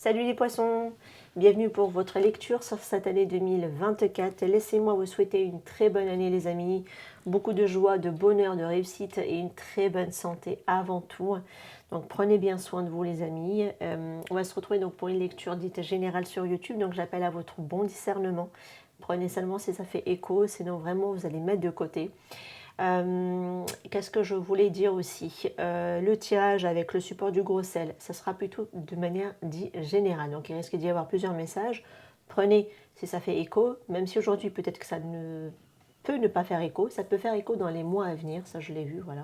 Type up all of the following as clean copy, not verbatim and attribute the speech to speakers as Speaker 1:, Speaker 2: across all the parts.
Speaker 1: Salut les poissons, bienvenue pour votre lecture sur cette année 2024. Laissez-moi vous souhaiter une très bonne année les amis, beaucoup de joie, de bonheur, de réussite et une très bonne santé avant tout. Donc prenez bien soin de vous les amis. On va se retrouver donc pour une lecture dite générale sur YouTube, donc j'appelle à votre bon discernement. Prenez seulement si ça fait écho, sinon vraiment vous allez mettre de côté. Qu'est-ce que je voulais dire aussi, le tirage avec le support du gros sel, ça sera plutôt de manière dite générale. Donc il risque d'y avoir plusieurs messages. Prenez si ça fait écho, même si aujourd'hui peut-être que ça ne peut ne pas faire écho, ça peut faire écho dans les mois à venir, ça je l'ai vu, voilà.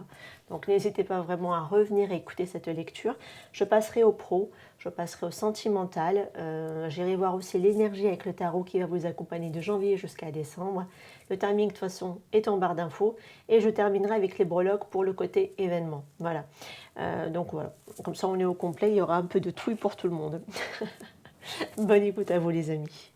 Speaker 1: Donc n'hésitez pas vraiment à revenir et écouter cette lecture. Je passerai au pro, je passerai au sentimental, j'irai voir aussi l'énergie avec le tarot qui va vous accompagner de janvier jusqu'à décembre. Le timing de toute façon est en barre d'infos et je terminerai avec les breloques pour le côté événement. Voilà. Donc voilà, comme ça on est au complet, il y aura un peu de tout pour tout le monde. Bonne écoute à vous les amis.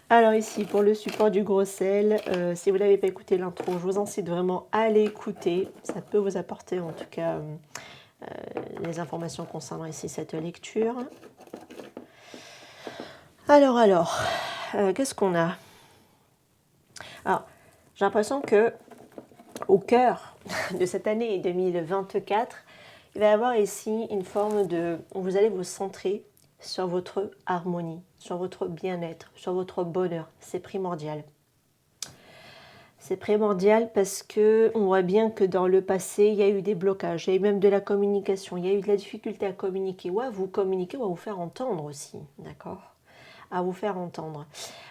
Speaker 1: Alors ici, pour le support du gros sel, si vous n'avez pas écouté l'intro, je vous incite vraiment à l'écouter. Ça peut vous apporter en tout cas les informations concernant ici cette lecture. Alors, qu'est-ce qu'on a? Alors, j'ai l'impression que au cœur de cette année 2024, il va y avoir ici une forme de... Vous allez vous centrer sur votre harmonie, sur votre bien-être, sur votre bonheur. C'est primordial. C'est primordial parce que on voit bien que dans le passé, il y a eu des blocages, il y a eu même de la communication, il y a eu de la difficulté à communiquer, ou à vous communiquer, ou à vous faire entendre aussi, d'accord? À vous faire entendre.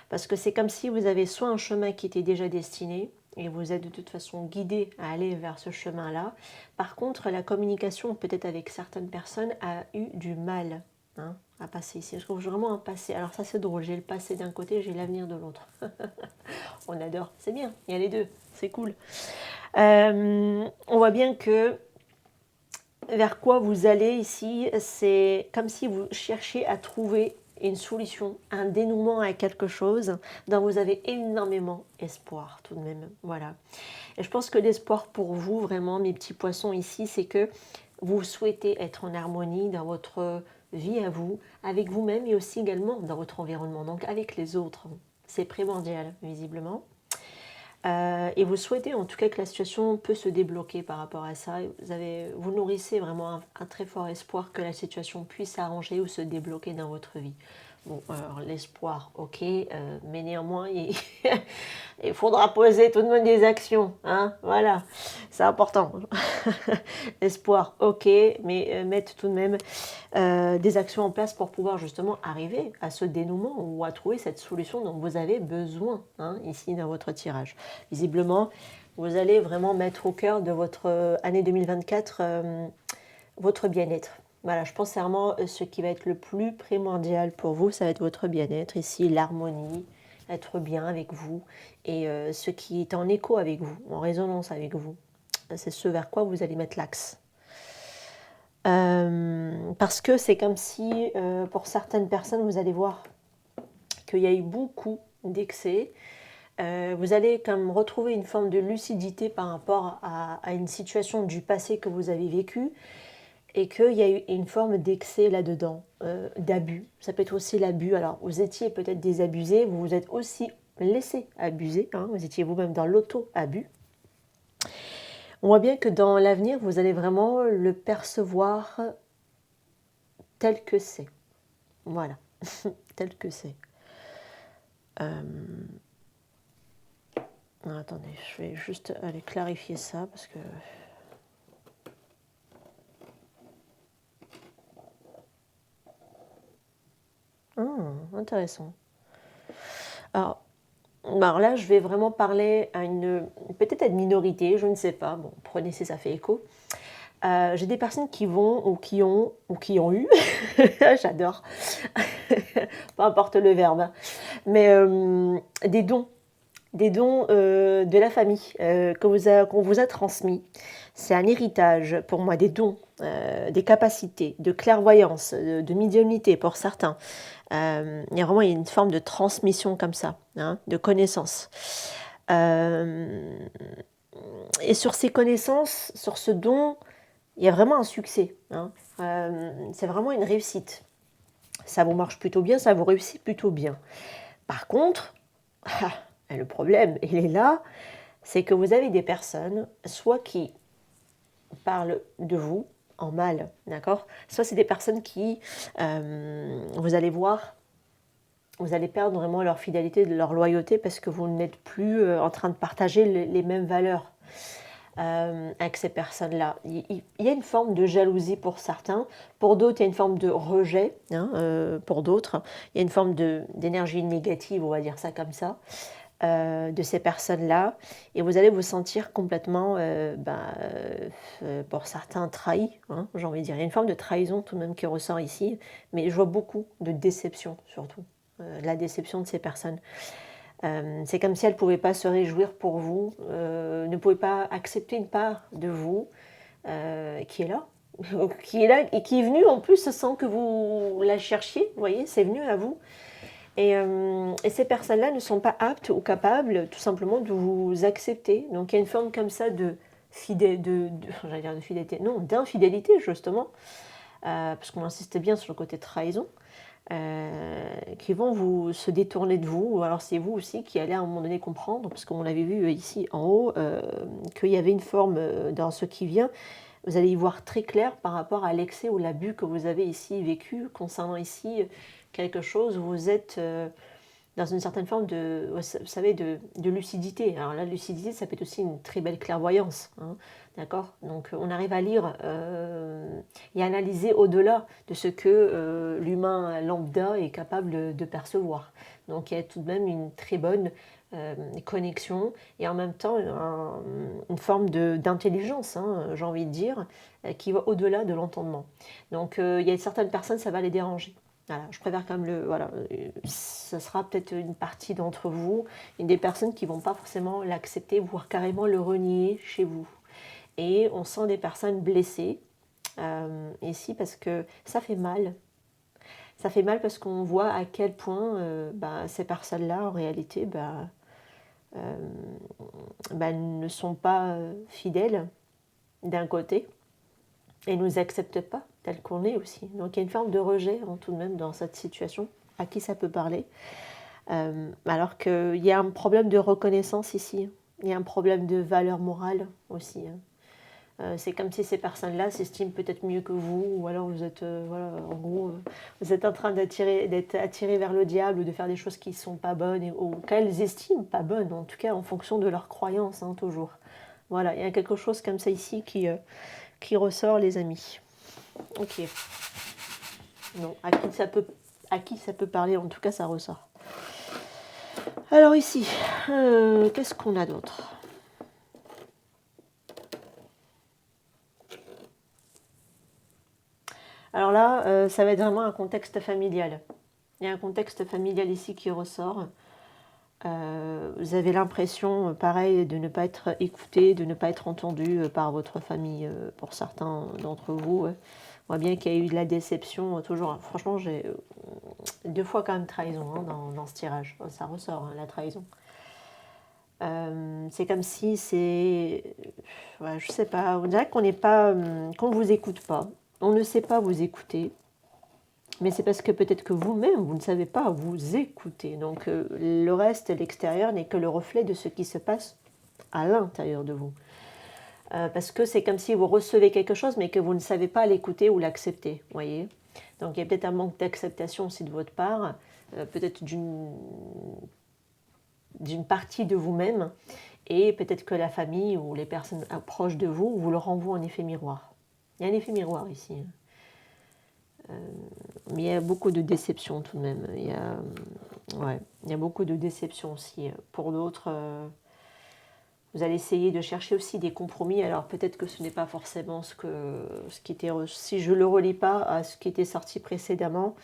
Speaker 1: Parce que c'est comme si vous avez soit un chemin qui était déjà destiné, et vous êtes de toute façon guidé à aller vers ce chemin-là. Par contre, la communication, peut-être avec certaines personnes, a eu du mal à passer ici. Je trouve vraiment un passé. Alors ça c'est drôle, j'ai le passé d'un côté, j'ai l'avenir de l'autre. On adore, c'est bien, il y a les deux, c'est cool. On voit bien que vers quoi vous allez ici, c'est comme si vous cherchiez à trouver une solution, un dénouement à quelque chose dont vous avez énormément espoir tout de même. Voilà. Et je pense que l'espoir pour vous, vraiment, mes petits poissons ici, c'est que vous souhaitez être en harmonie dans votre vie à vous, avec vous-même et aussi également dans votre environnement, donc avec les autres. C'est primordial, visiblement. Et vous souhaitez en tout cas que la situation peut se débloquer par rapport à ça. Vous nourrissez vraiment un très fort espoir que la situation puisse s'arranger ou se débloquer dans votre vie. Bon, alors l'espoir, ok, mais néanmoins, il faudra poser tout de même des actions, hein, voilà, c'est important. Espoir, ok, mais mettre tout de même des actions en place pour pouvoir justement arriver à ce dénouement ou à trouver cette solution dont vous avez besoin ici dans votre tirage. Visiblement, vous allez vraiment mettre au cœur de votre année 2024 votre bien-être. Voilà, je pense vraiment ce qui va être le plus primordial pour vous, ça va être votre bien-être ici, l'harmonie, être bien avec vous et ce qui est en écho avec vous, en résonance avec vous. C'est ce vers quoi vous allez mettre l'axe. Parce que c'est comme si, pour certaines personnes, vous allez voir qu'il y a eu beaucoup d'excès. Vous allez comme retrouver une forme de lucidité par rapport à une situation du passé que vous avez vécue et qu'il y a eu une forme d'excès là-dedans, d'abus. Ça peut être aussi l'abus. Alors, vous étiez peut-être désabusé, vous vous êtes aussi laissé abuser, vous étiez vous-même dans l'auto-abus. On voit bien que dans l'avenir, vous allez vraiment le percevoir tel que c'est. Voilà, tel que c'est. Attendez, je vais juste aller clarifier ça parce que... intéressant. Alors là, je vais vraiment parler à peut-être à une minorité, je ne sais pas. Bon, prenez si ça fait écho. J'ai des personnes qui vont ou qui ont eu, j'adore, peu importe le verbe, mais des dons de la famille qu'on vous a transmis. C'est un héritage pour moi, des dons, des capacités, de clairvoyance, de médiumnité pour certains. Il y a vraiment une forme de transmission comme ça, de connaissances. Et sur ces connaissances, sur ce don, il y a vraiment un succès. C'est vraiment une réussite. Ça vous marche plutôt bien, ça vous réussit plutôt bien. Par contre, le problème, il est là, c'est que vous avez des personnes, soit qui parlent de vous en mal, d'accord? Soit c'est des personnes qui, vous allez voir, vous allez perdre vraiment leur fidélité, leur loyauté, parce que vous n'êtes plus en train de partager les mêmes valeurs avec ces personnes-là. Il y a une forme de jalousie pour certains, pour d'autres il y a une forme de rejet, hein, pour d'autres il y a une forme d'énergie négative, on va dire ça comme ça, de ces personnes-là, et vous allez vous sentir complètement, pour certains, trahis, hein, j'ai envie de dire. Il y a une forme de trahison tout de même qui ressort ici, mais je vois beaucoup de déception surtout, la déception de ces personnes. C'est comme si elles ne pouvaient pas se réjouir pour vous, ne pouvaient pas accepter une part de vous qui est là, qui est là et qui est venue en plus sans que vous la cherchiez, vous voyez, c'est venu à vous. Et ces personnes-là ne sont pas aptes ou capables tout simplement de vous accepter. Donc il y a une forme comme ça de j'allais dire de fidélité, non, d'infidélité justement, parce qu'on insiste bien sur le côté trahison, qui vont se détourner de vous, ou alors c'est vous aussi qui allez à un moment donné comprendre, parce qu'on l'avait vu ici en haut, qu'il y avait une forme dans ce qui vient, vous allez y voir très clair par rapport à l'excès ou l'abus que vous avez ici vécu, concernant ici quelque chose où vous êtes dans une certaine forme de, vous savez, de lucidité. Alors la lucidité, ça peut être aussi une très belle clairvoyance, hein, d'accord? Donc on arrive à lire et analyser au-delà de ce que l'humain lambda est capable de percevoir. Donc il y a tout de même une très bonne connexion et en même temps une forme d'intelligence, hein, j'ai envie de dire, qui va au-delà de l'entendement. Donc il y a certaines personnes, ça va les déranger. Voilà, je préfère quand même voilà, ça sera peut-être une partie d'entre vous, une des personnes qui ne vont pas forcément l'accepter, voire carrément le renier chez vous. Et on sent des personnes blessées ici parce que ça fait mal. Ça fait mal parce qu'on voit à quel point ces personnes-là, en réalité, ne sont pas fidèles d'un côté et ne nous acceptent pas tel qu'on est aussi. Donc il y a une forme de rejet tout de même dans cette situation, à qui ça peut parler. Alors qu'il y a un problème de reconnaissance ici, il y a un problème de valeur morale aussi. C'est comme si ces personnes-là s'estiment peut-être mieux que vous, ou alors vous êtes, en gros, vous êtes en train d'être attiré vers le diable ou de faire des choses qui ne sont pas bonnes, ou qu'elles estiment pas bonnes, en tout cas en fonction de leurs croyances, hein, toujours. Voilà, il y a quelque chose comme ça ici qui ressort, les amis. Ok. Non, à qui ça peut parler, en tout cas ça ressort. Alors ici, qu'est-ce qu'on a d'autre ? Alors là, ça va être vraiment un contexte familial. Il y a un contexte familial ici qui ressort. Vous avez l'impression, pareil, de ne pas être écouté, de ne pas être entendu par votre famille, pour certains d'entre vous. On voit bien qu'il y a eu de la déception, toujours. Franchement, j'ai 2 fois quand même trahison dans ce tirage. Ça ressort, hein, la trahison. C'est comme si c'est... Ouais, je sais pas, on dirait qu'on n'est pas... qu'on ne vous écoute pas. On ne sait pas vous écouter. Mais c'est parce que peut-être que vous-même, vous ne savez pas vous écouter. Donc le reste, l'extérieur, n'est que le reflet de ce qui se passe à l'intérieur de vous. Parce que c'est comme si vous recevez quelque chose, mais que vous ne savez pas l'écouter ou l'accepter, voyez. Donc il y a peut-être un manque d'acceptation aussi de votre part, peut-être d'une partie de vous-même, et peut-être que la famille ou les personnes proches de vous vous le renvoient en effet miroir. Il y a un effet miroir ici. Mais il y a beaucoup de déception tout de même. Il y a beaucoup de déception aussi. Pour d'autres, vous allez essayer de chercher aussi des compromis. Alors peut-être que ce n'est pas forcément ce qui était... Si je ne le relie pas à ce qui était sorti précédemment,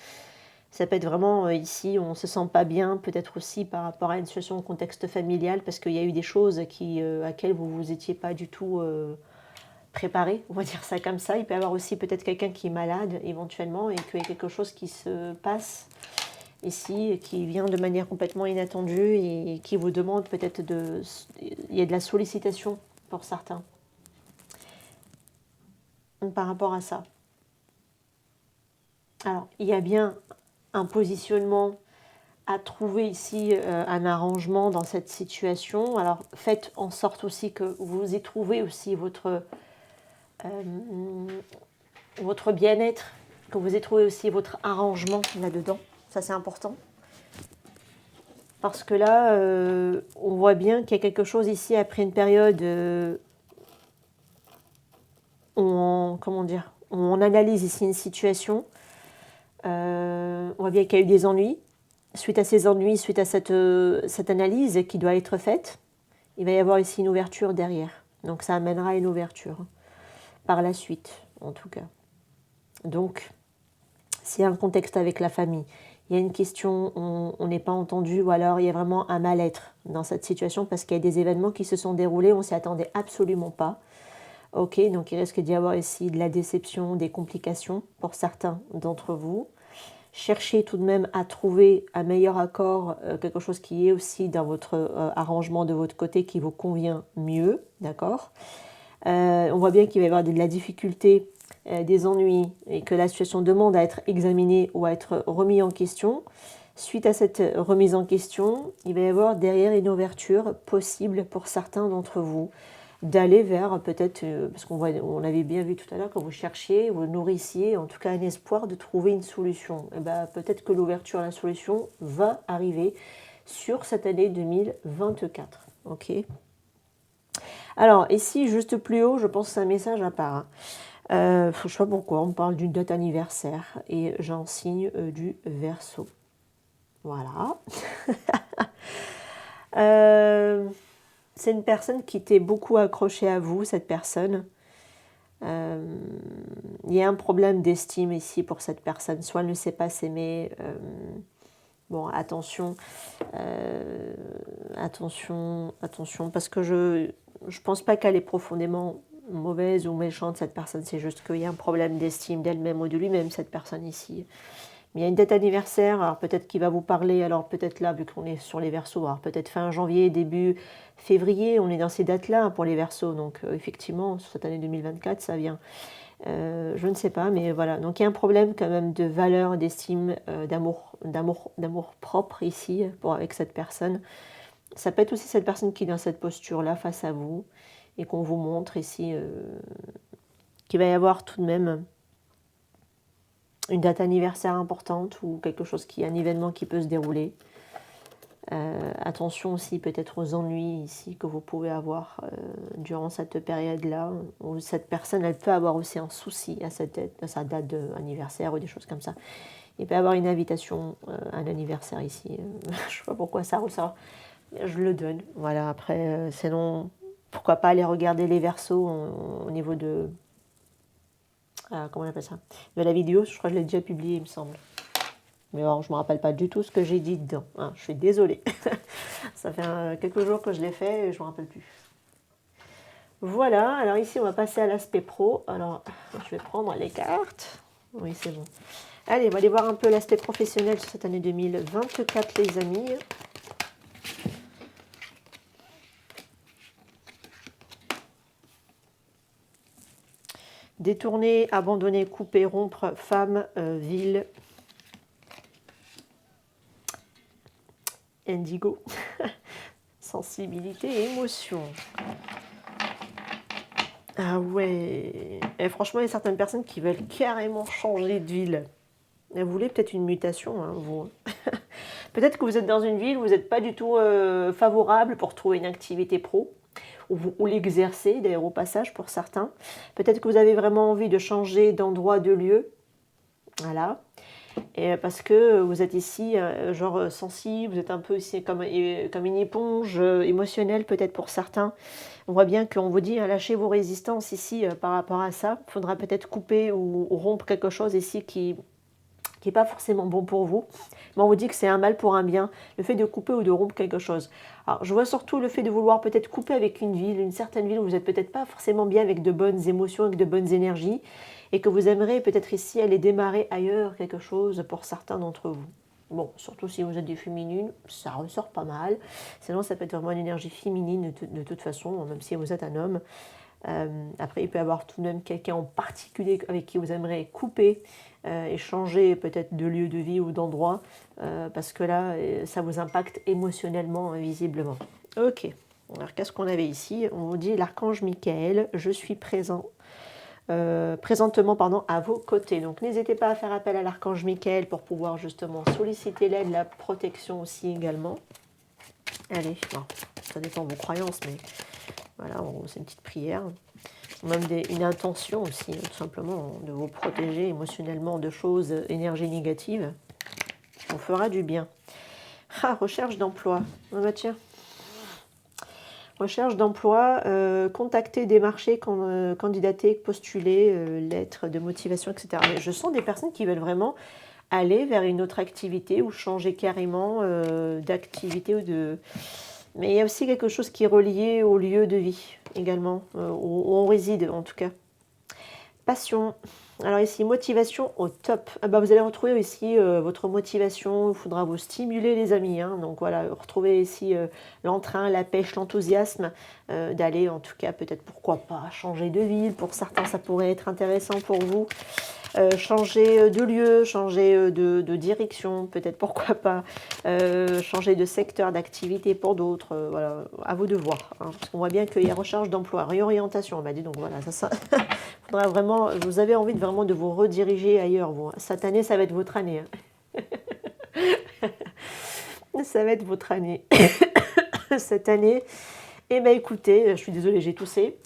Speaker 1: ça peut être vraiment ici, on ne se sent pas bien, peut-être aussi par rapport à une situation, au contexte familial, parce qu'il y a eu des choses à laquelle vous ne vous étiez pas du tout... préparé, on va dire ça comme ça. Il peut y avoir aussi peut-être quelqu'un qui est malade éventuellement et qu'il y a quelque chose qui se passe ici, qui vient de manière complètement inattendue et qui vous demande peut-être il y a de la sollicitation pour certains par rapport à ça. Alors, il y a bien un positionnement, à trouver ici un arrangement dans cette situation. Alors faites en sorte aussi que vous y trouvez aussi votre bien-être, que vous y trouvez aussi votre arrangement là-dedans. Ça c'est important. Parce que là, on voit bien qu'il y a quelque chose ici après une période où on analyse ici une situation. On voit bien qu'il y a eu des ennuis. Suite à ces ennuis, suite à cette analyse qui doit être faite, il va y avoir ici une ouverture derrière. Donc ça amènera une ouverture par la suite, en tout cas. Donc, s'il y a un contexte avec la famille, il y a une question, on n'est pas entendu, ou alors il y a vraiment un mal-être dans cette situation parce qu'il y a des événements qui se sont déroulés, on ne s'y attendait absolument pas. Ok, donc il risque d'y avoir ici de la déception, des complications pour certains d'entre vous. Cherchez tout de même à trouver un meilleur accord, quelque chose qui est aussi dans votre arrangement de votre côté qui vous convient mieux, d'accord. On voit bien qu'il va y avoir de la difficulté, des ennuis et que la situation demande à être examinée ou à être remise en question. Suite à cette remise en question, il va y avoir derrière une ouverture possible pour certains d'entre vous d'aller vers peut-être, parce on avait bien vu tout à l'heure quand vous cherchiez, vous nourrissiez en tout cas un espoir de trouver une solution. Et ben, peut-être que l'ouverture à la solution va arriver sur cette année 2024. Ok. Alors ici, juste plus haut, je pense que c'est un message à part. Je ne sais pas pourquoi, on parle d'une date anniversaire et j'en signe du Verseau. Voilà. C'est une personne qui t'est beaucoup accrochée à vous, cette personne. Il y a un problème d'estime ici pour cette personne. Soit elle ne sait pas s'aimer. Bon, attention. Attention, parce que je pense pas qu'elle est profondément mauvaise ou méchante, cette personne. C'est juste qu'il y a un problème d'estime d'elle-même ou de lui-même, cette personne ici. Mais il y a une date anniversaire, alors peut-être qu'il va vous parler, alors peut-être là, vu qu'on est sur les Verseaux, alors peut-être fin janvier, début février, on est dans ces dates-là pour les Verseaux, donc effectivement, sur cette année 2024, ça vient. Je ne sais pas, mais voilà. Donc il y a un problème quand même de valeur, d'estime, d'amour propre ici, avec cette personne. Ça peut être aussi cette personne qui est dans cette posture-là face à vous, et qu'on vous montre ici qu'il va y avoir tout de même une date anniversaire importante ou quelque chose un événement qui peut se dérouler. Attention aussi peut-être aux ennuis ici que vous pouvez avoir durant cette période-là, où cette personne elle peut avoir aussi un souci à sa date d'anniversaire ou des choses comme ça. Il peut y avoir une invitation à un anniversaire ici. Je ne sais pas pourquoi ça ressort. Je le donne. Voilà, après, sinon, pourquoi pas aller regarder les Verseaux au niveau de... comment on appelle ça, de la vidéo, je crois que je l'ai déjà publié, il me semble. Mais alors, je ne me rappelle pas du tout ce que j'ai dit dedans. Hein, je suis désolée. Ça fait quelques jours que je l'ai fait et je ne me rappelle plus. Voilà, alors ici, on va passer à l'aspect pro. Alors, je vais prendre les cartes. Oui, c'est bon. Allez, on va aller voir un peu l'aspect professionnel sur cette année 2024, les amis. Détourner, abandonner, couper, rompre, femme, ville, indigo, sensibilité et émotion. Ah ouais. Et franchement, il y a certaines personnes qui veulent carrément changer de ville. Vous voulez peut-être une mutation, hein, vous. Peut-être que vous êtes dans une ville où vous n'êtes pas du tout favorable pour trouver une activité pro, ou l'exercer d'ailleurs au passage pour certains. Peut-être que vous avez vraiment envie de changer d'endroit, de lieu. Voilà. Et parce que vous êtes ici, genre sensible, vous êtes un peu ici comme une éponge émotionnelle peut-être pour certains. On voit bien qu'on vous dit, lâchez vos résistances ici par rapport à ça. Il faudra peut-être couper ou rompre quelque chose ici qui n'est pas forcément bon pour vous. Mais on vous dit que c'est un mal pour un bien, le fait de couper ou de rompre quelque chose. Alors, je vois surtout le fait de vouloir peut-être couper avec une certaine ville où vous n'êtes peut-être pas forcément bien avec de bonnes émotions, avec de bonnes énergies, et que vous aimeriez peut-être ici aller démarrer ailleurs quelque chose pour certains d'entre vous. Bon, surtout si vous êtes des féminines, ça ressort pas mal. Sinon, ça peut être vraiment une énergie féminine de toute façon, même si vous êtes un homme. Après, il peut y avoir tout de même quelqu'un en particulier avec qui vous aimeriez couper et changer peut-être de lieu de vie ou d'endroit, parce que là, ça vous impacte émotionnellement, visiblement. Ok, alors qu'est-ce qu'on avait ici? On vous dit l'archange Michael, je suis présentement à vos côtés. Donc n'hésitez pas à faire appel à l'archange Michael pour pouvoir justement solliciter l'aide, la protection aussi également. Allez, bon, ça dépend de vos croyances, mais voilà, c'est une petite prière. Même une intention aussi, tout simplement, de vous protéger émotionnellement de choses, énergie négative. On fera du bien. Ah, recherche d'emploi. Ah bah tiens. Recherche d'emploi, contacter, démarcher, candidater, postuler, lettre de motivation, etc. Mais je sens des personnes qui veulent vraiment aller vers une autre activité ou changer carrément d'activité ou de... Mais il y a aussi quelque chose qui est relié au lieu de vie également, où on réside en tout cas. Passion. Alors ici, motivation au top. Ah bah, vous allez retrouver ici votre motivation. Il faudra vous stimuler les amis. Hein. Donc voilà, retrouver ici l'entrain, la pêche, l'enthousiasme d'aller en tout cas peut-être pourquoi pas changer de ville. Pour certains, ça pourrait être intéressant pour vous. Changer de lieu, changer de direction, peut-être pourquoi pas, changer de secteur d'activité pour d'autres, voilà, à vous de voir. Hein, parce qu'on voit bien qu'il y a recherche d'emploi, réorientation, on m'a dit, donc voilà, ça faudra vraiment, vous avez envie vraiment de vous rediriger ailleurs. Vous. Cette année, ça va être votre année. Hein. Ça va être votre année. Cette année, eh bien écoutez, je suis désolée, j'ai toussé.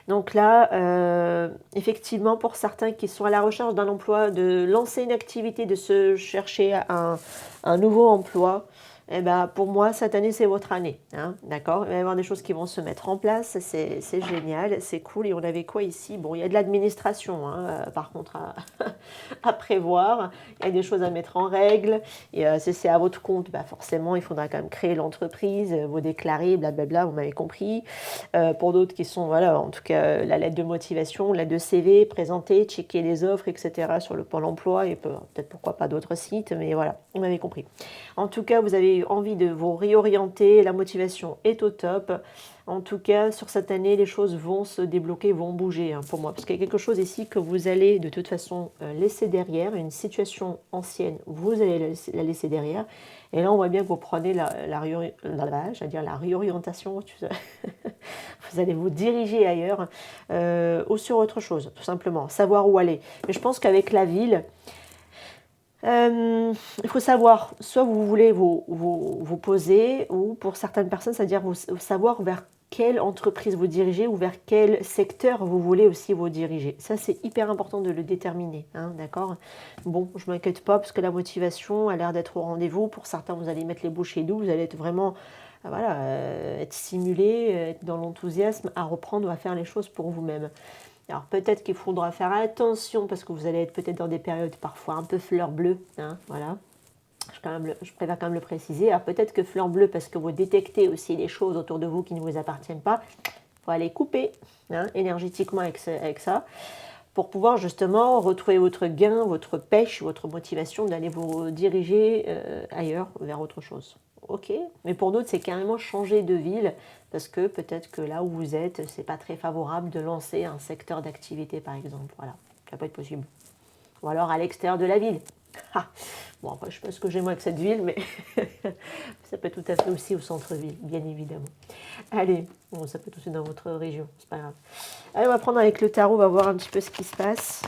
Speaker 1: Donc là, effectivement, pour certains qui sont à la recherche d'un emploi, de lancer une activité, de se chercher un nouveau emploi, eh ben, pour moi, cette année, c'est votre année. Hein, d'accord? Il va y avoir des choses qui vont se mettre en place, c'est génial, c'est cool. Et on avait quoi ici? Bon, il y a de l'administration, hein, par contre, à prévoir. Il y a des choses à mettre en règle. Et si c'est à votre compte, bah, forcément, il faudra quand même créer l'entreprise, vous déclarer, blablabla, vous m'avez compris. Pour d'autres qui sont, voilà, en tout cas, la lettre de motivation, la lettre de CV, présenter, checker les offres, etc. sur le Pôle emploi et peut-être pourquoi pas d'autres sites, mais voilà, vous m'avez compris. En tout cas, vous avez envie de vous réorienter, la motivation est au top. En tout cas, sur cette année, les choses vont se débloquer, vont bouger, hein, pour moi. Parce qu'il y a quelque chose ici que vous allez de toute façon laisser derrière, une situation ancienne, vous allez la laisser derrière. Et là, on voit bien que vous prenez la réorientation, vous allez vous diriger ailleurs ou sur autre chose, tout simplement, savoir où aller. Mais je pense qu'avec la ville, il faut savoir, soit vous voulez vous poser, ou pour certaines personnes, c'est-à-dire savoir vers quelle entreprise vous dirigez ou vers quel secteur vous voulez aussi vous diriger. Ça, c'est hyper important de le déterminer, hein, d'accord? Bon, je ne m'inquiète pas parce que la motivation a l'air d'être au rendez-vous. Pour certains, vous allez mettre les bouchées doubles, vous allez être vraiment, voilà, être stimulé, être dans l'enthousiasme à reprendre ou à faire les choses pour vous-même. Alors peut-être qu'il faudra faire attention parce que vous allez être peut-être dans des périodes parfois un peu fleur bleue, hein, voilà. Je préfère quand même le préciser. Alors peut-être que fleur bleue parce que vous détectez aussi des choses autour de vous qui ne vous appartiennent pas. Il faut aller couper, hein, énergétiquement avec ça pour pouvoir justement retrouver votre gain, votre pêche, votre motivation d'aller vous diriger ailleurs, vers autre chose. Ok, mais pour d'autres, c'est carrément changer de ville parce que peut-être que là où vous êtes, c'est pas très favorable de lancer un secteur d'activité, par exemple. Voilà, ça peut être possible. Ou alors à l'extérieur de la ville. Ah. Bon, après, je sais pas ce que j'ai moi avec cette ville, mais ça peut être tout à fait aussi au centre-ville, bien évidemment. Allez, bon, ça peut être aussi dans votre région, c'est pas grave. Allez, on va prendre avec le tarot, on va voir un petit peu ce qui se passe.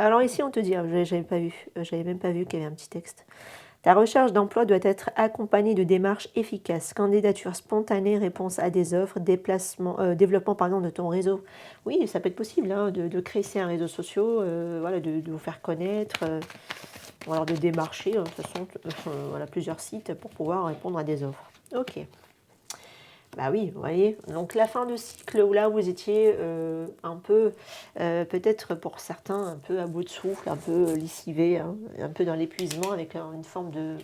Speaker 1: Alors ici, on te dit, j'avais même pas vu qu'il y avait un petit texte. Ta recherche d'emploi doit être accompagnée de démarches efficaces, candidature spontanée, réponse à des offres, développement par exemple de ton réseau. Oui, ça peut être possible hein, de créer un réseau social, voilà, de vous faire connaître, ou alors de démarcher, de toute façon, voilà, plusieurs sites pour pouvoir répondre à des offres. Ok. Bah oui, vous voyez. Donc la fin de cycle où là vous étiez un peu, peut-être pour certains, un peu à bout de souffle, un peu lessivé, hein, un peu dans l'épuisement avec une forme de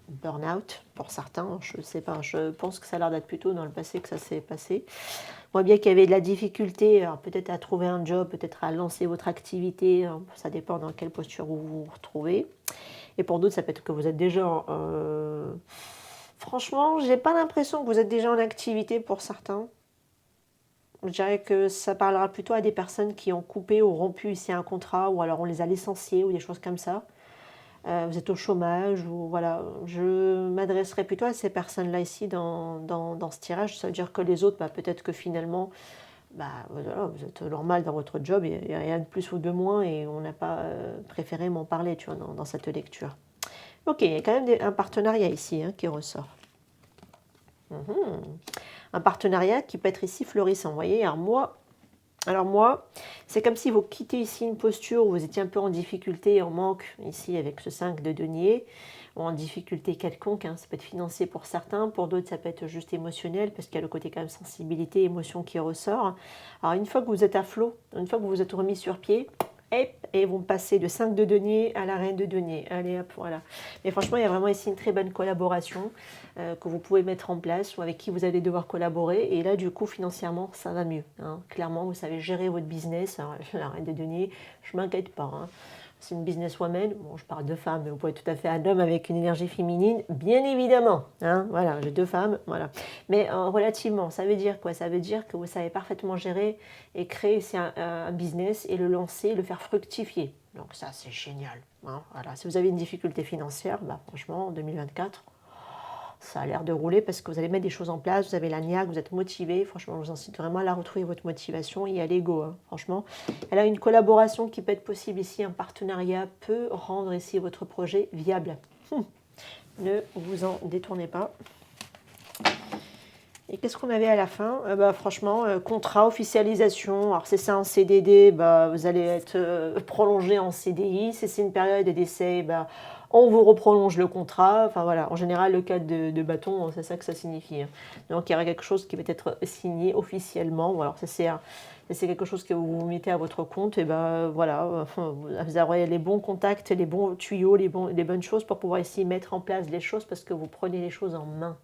Speaker 1: burn-out pour certains. Je ne sais pas, je pense que ça a l'air d'être plutôt dans le passé que ça s'est passé. On voit bien qu'il y avait de la difficulté, peut-être à trouver un job, peut-être à lancer votre activité, hein, ça dépend dans quelle posture vous vous retrouvez. Et pour d'autres, ça peut être que vous êtes déjà... Franchement, j'ai pas l'impression que vous êtes déjà en activité pour certains. Je dirais que ça parlera plutôt à des personnes qui ont coupé ou rompu ici un contrat, ou alors on les a licenciés, ou des choses comme ça. Vous êtes au chômage, ou voilà. Je m'adresserai plutôt à ces personnes-là ici dans ce tirage. Ça veut dire que les autres, peut-être que finalement, voilà, vous êtes normal dans votre job, il n'y a rien de plus ou de moins, et on n'a pas préféré m'en parler, tu vois, dans cette lecture. Ok, il y a quand même un partenariat ici qui ressort. Un partenariat qui peut être ici florissant, vous voyez. Alors moi, c'est comme si vous quittez ici une posture où vous étiez un peu en difficulté, en manque, ici avec ce 5 de denier, ou en difficulté quelconque, ça peut être financier pour certains, pour d'autres ça peut être juste émotionnel, parce qu'il y a le côté quand même sensibilité, émotion qui ressort. Alors une fois que vous êtes à flot, une fois que vous vous êtes remis sur pied, et vont passer de 5 de denier à la reine de denier. Allez hop, voilà. Mais franchement, il y a vraiment ici une très bonne collaboration que vous pouvez mettre en place ou avec qui vous allez devoir collaborer. Et là, du coup, financièrement, ça va mieux. Clairement, vous savez gérer votre business. Alors, la reine de denier, je ne m'inquiète pas. C'est une businesswoman. Bon, je parle de femme, mais vous pouvez tout à fait un homme avec une énergie féminine, bien évidemment. Voilà, j'ai 2 femmes, voilà. Mais relativement, ça veut dire quoi? Ça veut dire que vous savez parfaitement gérer et créer un business et le lancer, le faire fructifier. Donc ça, c'est génial. Voilà. Si vous avez une difficulté financière, franchement, en 2024, ça a l'air de rouler parce que vous allez mettre des choses en place, vous avez la niaque, vous êtes motivé. Franchement, je vous incite vraiment à la retrouver votre motivation et à l'ego. Franchement, elle a une collaboration qui peut être possible ici, un partenariat peut rendre ici votre projet viable. Ne vous en détournez pas. Et qu'est-ce qu'on avait à la fin? Franchement, contrat, officialisation. Alors, c'est ça en CDD, vous allez être prolongé en CDI. Si c'est une période d'essai, on vous reprolonge le contrat. Enfin voilà, en général, le cadre de bâton, c'est ça que ça signifie. Donc, il y aura quelque chose qui va être signé officiellement. Ou alors, c'est quelque chose que vous mettez à votre compte. Et voilà, vous aurez les bons contacts, les bons tuyaux, les bonnes choses pour pouvoir ici mettre en place les choses parce que vous prenez les choses en main.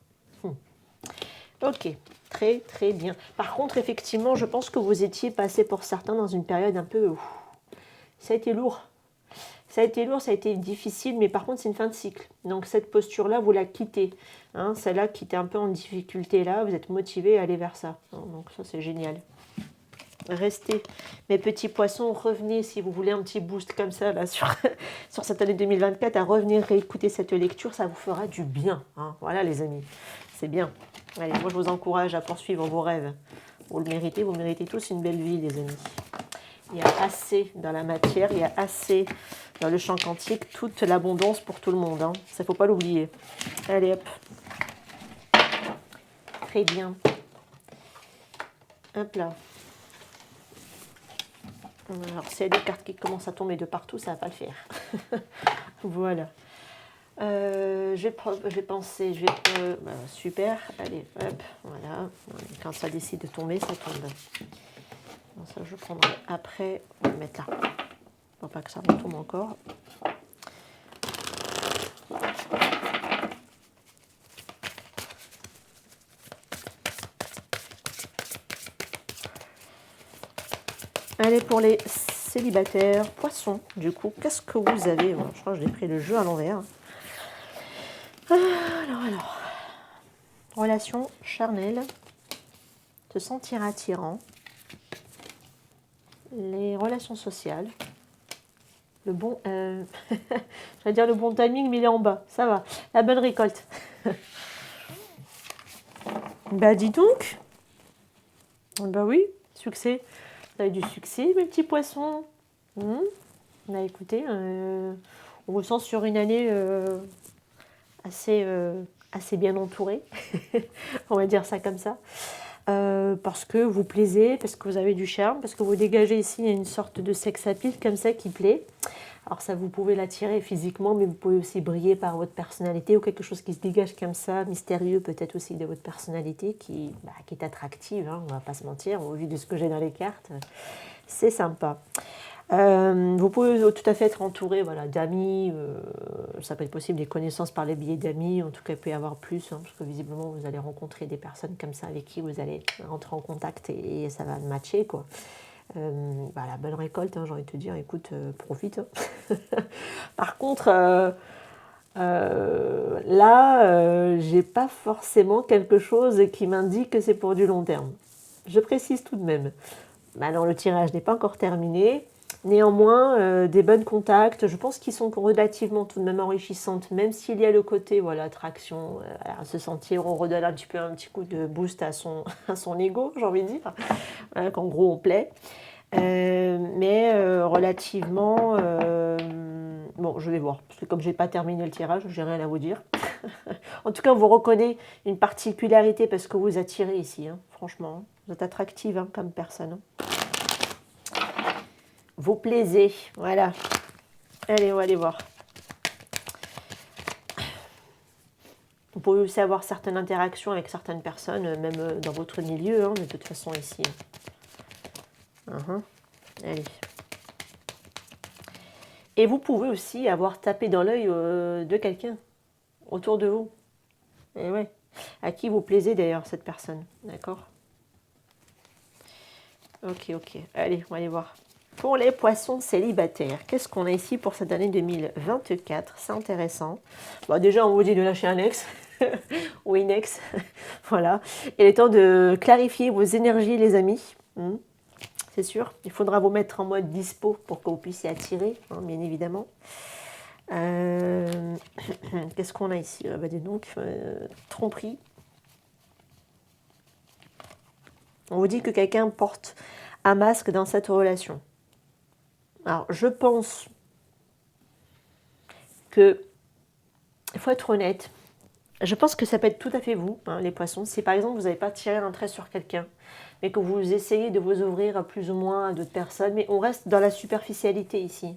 Speaker 1: Ok, très très bien. Par contre, effectivement, je pense que vous étiez passé pour certains dans une période un peu... ça a été lourd. Ça a été lourd, ça a été difficile, mais par contre, c'est une fin de cycle. Donc, cette posture-là, vous la quittez. Celle-là qui était un peu en difficulté, là, vous êtes motivé à aller vers ça. Donc, ça, c'est génial. Restez, mes petits poissons, revenez si vous voulez un petit boost comme ça, là, sur cette année 2024, à revenir réécouter cette lecture, ça vous fera du bien. Voilà, les amis, c'est bien. Allez, moi je vous encourage à poursuivre vos rêves. Vous méritez tous une belle vie, les amis. Il y a assez dans la matière, il y a assez dans le champ quantique, toute l'abondance pour tout le monde. Ça, il ne faut pas l'oublier. Allez, hop. Très bien. Hop là. Alors, s'il y a des cartes qui commencent à tomber de partout, ça ne va pas le faire. Voilà. J'ai pensé, super, allez, hop, voilà. Quand ça décide de tomber, ça tombe. Bon, ça, je prendrai après. On va le mettre là. Pour pas que ça retombe encore. Allez, pour les célibataires, poissons, du coup, qu'est-ce que vous avez? Bon, je crois que j'ai pris le jeu à l'envers. Alors. Relation charnelle, se sentir attirant, les relations sociales, le bon, j'allais dire le bon timing, mais il est en bas, ça va, la bonne récolte. Dis donc, oui, succès, vous avez du succès, mes petits poissons. Écoutez, on vous sent sur une année assez bien entourée, on va dire ça comme ça. Parce que vous plaisez, parce que vous avez du charme, parce que vous dégagez ici une sorte de sex appeal comme ça qui plaît. Alors ça, vous pouvez l'attirer physiquement, mais vous pouvez aussi briller par votre personnalité ou quelque chose qui se dégage comme ça, mystérieux peut-être aussi de votre personnalité, qui est attractive, on ne va pas se mentir, au vu de ce que j'ai dans les cartes, c'est sympa. Vous pouvez tout à fait être entouré d'amis, ça peut être possible des connaissances par les biais d'amis, en tout cas il peut y avoir plus, parce que visiblement vous allez rencontrer des personnes comme ça avec qui vous allez rentrer en contact et ça va matcher, quoi. La bonne récolte, j'ai envie de te dire, écoute, profite. Par contre, là, j'ai pas forcément quelque chose qui m'indique que c'est pour du long terme. je précise tout de même. Non, le tirage n'est pas encore terminé. Néanmoins, des bons contacts, je pense qu'ils sont relativement tout de même enrichissantes, même s'il y a le côté, voilà, attraction, se sentir, on redonne un petit coup de boost à son, à son ego, j'ai envie de dire, voilà, qu'en gros on plaît. Mais relativement, bon, je vais voir, parce que comme je n'ai pas terminé le tirage, je n'ai rien à vous dire. En tout cas, on vous reconnaît une particularité parce que vous attirez ici, hein, franchement. Vous êtes attractive hein, comme personne. Hein. Vous plaisez, voilà. Allez, on va aller voir. Vous pouvez aussi avoir certaines interactions avec certaines personnes, même dans votre milieu, hein, de toute façon ici. Allez. Et vous pouvez aussi avoir tapé dans l'œil de quelqu'un autour de vous. Et ouais. À qui vous plaisez d'ailleurs cette personne, d'accord? Ok. Allez, on va aller voir. Pour les poissons célibataires, qu'est-ce qu'on a ici pour cette année 2024? C'est intéressant. Bon, déjà, on vous dit de lâcher un ex ou une ex. Voilà. Il est temps de clarifier vos énergies, les amis. C'est sûr. Il faudra vous mettre en mode dispo pour que vous puissiez attirer, hein, bien évidemment. Qu'est-ce qu'on a ici? Dis donc, tromperie. On vous dit que quelqu'un porte un masque dans cette relation. Alors, je pense que, il faut être honnête, je pense que ça peut être tout à fait vous, hein, les poissons. Si par exemple, vous n'avez pas tiré un trait sur quelqu'un, mais que vous essayez de vous ouvrir à plus ou moins à d'autres personnes, mais on reste dans la superficialité ici.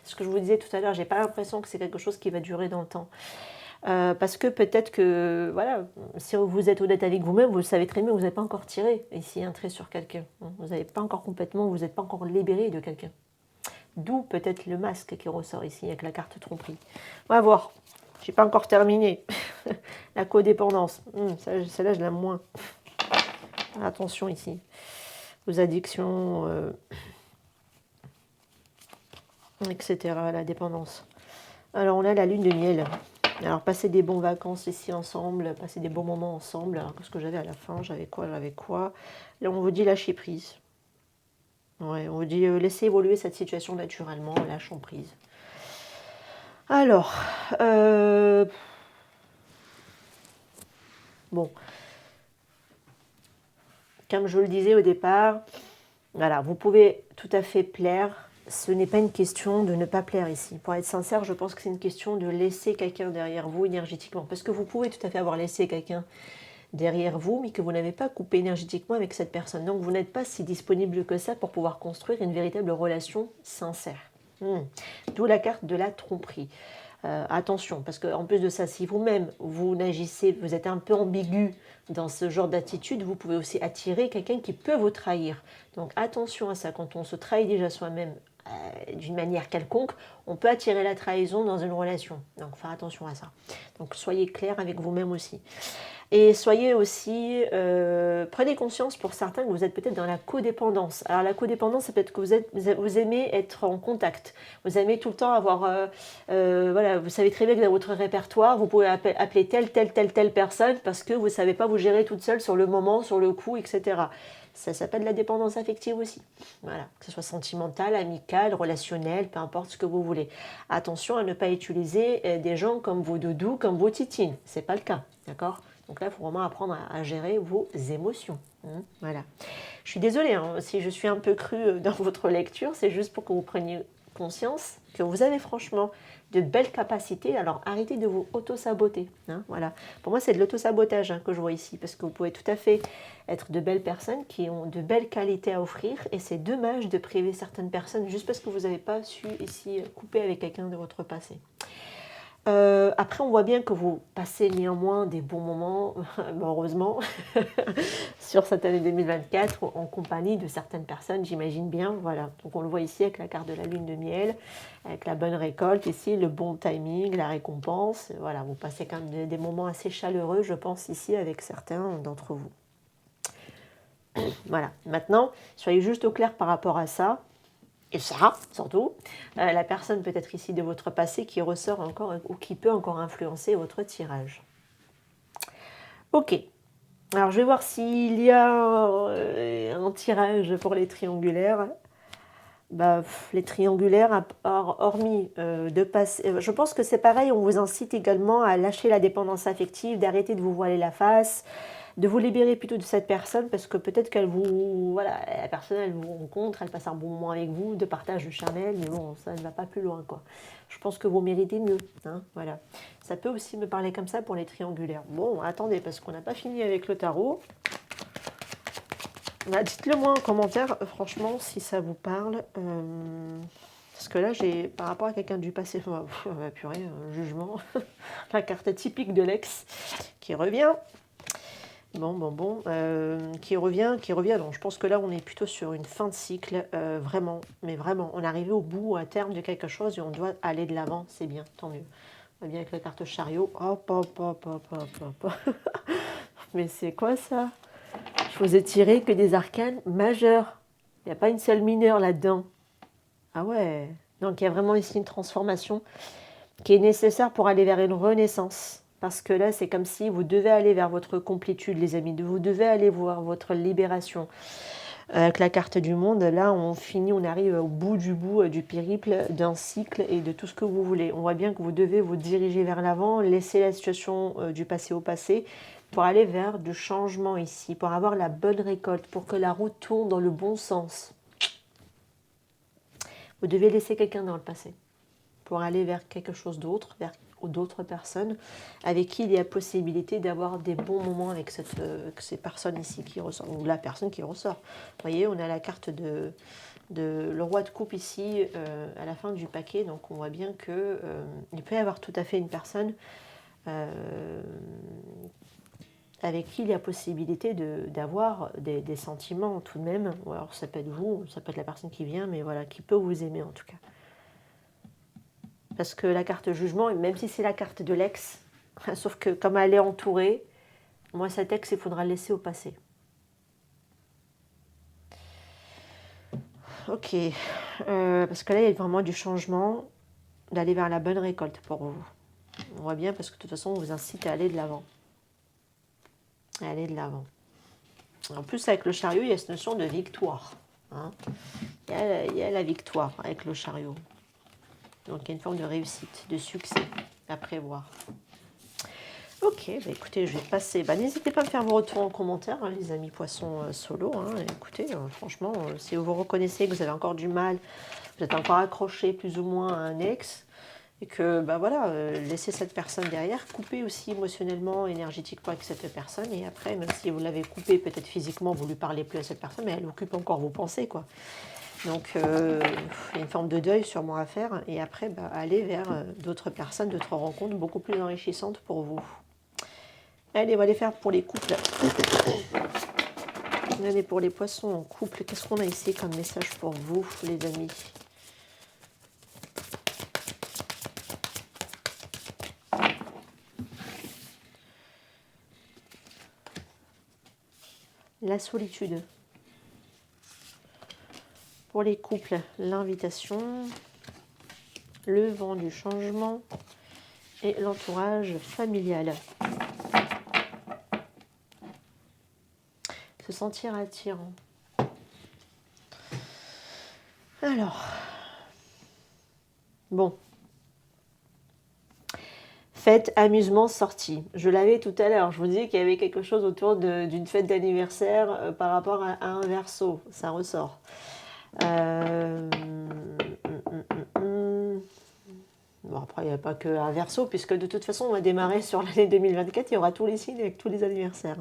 Speaker 1: Ce que je vous disais tout à l'heure, j'ai pas l'impression que c'est quelque chose qui va durer dans le temps. Parce que peut-être que, voilà, si vous êtes honnête avec vous-même, vous le savez très bien, vous n'avez pas encore tiré ici un trait sur quelqu'un. Vous n'avez pas encore complètement, vous n'êtes pas encore libéré de quelqu'un. D'où peut-être le masque qui ressort ici avec la carte tromperie. On va voir. Je n'ai pas encore terminé. La codépendance. Celle-là, je l'aime moins. Attention ici. Aux addictions, etc. La dépendance. Alors, on a la lune de miel. Alors, passer des bonnes vacances ici ensemble, passer des bons moments ensemble. Alors, qu'est-ce que j'avais à la fin? J'avais quoi? Là, on vous dit lâcher prise. Ouais, on vous dit laisser évoluer cette situation naturellement, lâchons prise. Alors, bon, comme je le disais au départ, voilà, vous pouvez tout à fait plaire. Ce n'est pas une question de ne pas plaire ici. Pour être sincère, je pense que c'est une question de laisser quelqu'un derrière vous énergétiquement. Parce que vous pouvez tout à fait avoir laissé quelqu'un derrière vous, mais que vous n'avez pas coupé énergétiquement avec cette personne. Donc vous n'êtes pas si disponible que ça pour pouvoir construire une véritable relation sincère. D'où la carte de la tromperie. Attention, parce qu'en plus de ça, si vous-même, vous n'agissez, vous êtes un peu ambigu dans ce genre d'attitude, vous pouvez aussi attirer quelqu'un qui peut vous trahir. Donc attention à ça, quand on se trahit déjà soi-même d'une manière quelconque, on peut attirer la trahison dans une relation. Donc faire attention à ça. Donc soyez clair avec vous-même aussi. Et soyez aussi, prenez conscience pour certains que vous êtes peut-être dans la codépendance. Alors la codépendance, c'est peut-être que vous aimez être en contact. Vous aimez tout le temps avoir, voilà, vous savez très bien que dans votre répertoire, vous pouvez appeler telle personne parce que vous ne savez pas vous gérer toute seule sur le moment, sur le coup, etc. Ça s'appelle la dépendance affective aussi. Voilà, que ce soit sentimentale, amicale, relationnelle, peu importe ce que vous voulez. Attention à ne pas utiliser des gens comme vos doudous, comme vos titines. Ce n'est pas le cas, d'accord ? Donc là, il faut vraiment apprendre à gérer vos émotions. Voilà. Je suis désolée hein, si je suis un peu crue dans votre lecture, c'est juste pour que vous preniez conscience que vous avez franchement de belles capacités. Alors arrêtez de vous auto-saboter. Voilà. Pour moi, c'est de l'auto-sabotage que je vois ici, parce que vous pouvez tout à fait être de belles personnes qui ont de belles qualités à offrir, et c'est dommage de priver certaines personnes juste parce que vous n'avez pas su ici couper avec quelqu'un de votre passé. Après, on voit bien que vous passez néanmoins des bons moments, heureusement, sur cette année 2024 en compagnie de certaines personnes, j'imagine bien. Voilà. Donc on le voit ici avec la carte de la lune de miel, avec la bonne récolte ici, le bon timing, la récompense. Voilà, vous passez quand même des moments assez chaleureux, je pense, ici avec certains d'entre vous. Voilà. Maintenant, soyez juste au clair par rapport à ça. Et ça, surtout, la personne peut-être ici de votre passé qui ressort encore ou qui peut encore influencer votre tirage. Ok, Alors, je vais voir s'il y a un tirage pour les triangulaires. Bah, les triangulaires, hormis de passer... Je pense que c'est pareil, on vous incite également à lâcher la dépendance affective, d'arrêter de vous voiler la face, de vous libérer plutôt de cette personne, parce que peut-être qu'elle vous... Voilà, la personne, elle vous rencontre, elle passe un bon moment avec vous, de partage de charnel, mais bon, ça ne va pas plus loin, quoi. Je pense que vous méritez mieux, hein, voilà. Ça peut aussi me parler comme ça pour les triangulaires. Bon, attendez, parce qu'on n'a pas fini avec le tarot. Bah, dites-le moi en commentaire, franchement, si ça vous parle. Parce que là, j'ai, par rapport à quelqu'un du passé, purée, jugement, la carte typique de l'ex qui revient. Bon, qui revient. Donc, je pense que là, on est plutôt sur une fin de cycle, vraiment. Mais vraiment, on est arrivé au bout, à terme de quelque chose et on doit aller de l'avant. C'est bien, tant mieux. On va bien avec la carte chariot. Hop. Mais c'est quoi ça? Je vous ai tiré que des arcanes majeurs. Il n'y a pas une seule mineure là-dedans. Ah ouais. Donc, il y a vraiment ici une transformation qui est nécessaire pour aller vers une renaissance. Parce que là, c'est comme si vous devez aller vers votre complétude, les amis. Vous devez aller voir votre libération. Avec la carte du monde, là, on arrive au bout du périple, d'un cycle et de tout ce que vous voulez. On voit bien que vous devez vous diriger vers l'avant, laisser la situation du passé au passé, pour aller vers du changement ici, pour avoir la bonne récolte, pour que la route tourne dans le bon sens. Vous devez laisser quelqu'un dans le passé, pour aller vers quelque chose d'autre, vers d'autres personnes avec qui il y a possibilité d'avoir des bons moments avec ces personnes ici qui ressortent, ou la personne qui ressort. Vous voyez, on a la carte de le roi de coupe ici à la fin du paquet, donc on voit bien que il peut y avoir tout à fait une personne avec qui il y a possibilité d'avoir des sentiments tout de même. Ou alors ça peut être vous, ça peut être la personne qui vient, mais voilà, qui peut vous aimer en tout cas. Parce que la carte jugement, même si c'est la carte de l'ex, sauf que comme elle est entourée, moi cet ex, il faudra le laisser au passé. Ok, parce que là, il y a vraiment du changement, d'aller vers la bonne récolte pour vous. On voit bien parce que de toute façon, on vous incite à aller de l'avant. Aller de l'avant. En plus, avec le chariot, il y a cette notion de victoire. Hein. Il y a la victoire avec le chariot. Donc, il y a une forme de réussite, de succès à prévoir. Ok, bah écoutez, je vais passer. Bah, n'hésitez pas à me faire vos retours en commentaire, hein, les amis poissons solo. Hein. Écoutez, franchement, si vous vous reconnaissez que vous avez encore du mal, vous êtes encore accroché plus ou moins à un ex, et que, bah voilà, laissez cette personne derrière, coupez aussi émotionnellement, énergétiquement avec cette personne, et après, même si vous l'avez coupée, peut-être physiquement, vous ne lui parlez plus à cette personne, mais elle occupe encore vos pensées, quoi. Donc, il y a une forme de deuil sûrement à faire, et après, bah, aller vers d'autres personnes, d'autres rencontres beaucoup plus enrichissantes pour vous. Allez, on va aller faire pour les couples. Allez, pour les poissons en couple, qu'est-ce qu'on a ici comme message pour vous, les amis? La solitude. Pour les couples, l'invitation, le vent du changement et l'entourage familial. Se sentir attirant. Alors, bon. Fête, amusement, sortie. Je l'avais tout à l'heure. Je vous disais qu'il y avait quelque chose autour d'une fête d'anniversaire par rapport à un Verseau. Ça ressort. Bon, après, il n'y a pas qu'un Verseau, puisque de toute façon, on va démarrer sur l'année 2024. Il y aura tous les signes avec tous les anniversaires.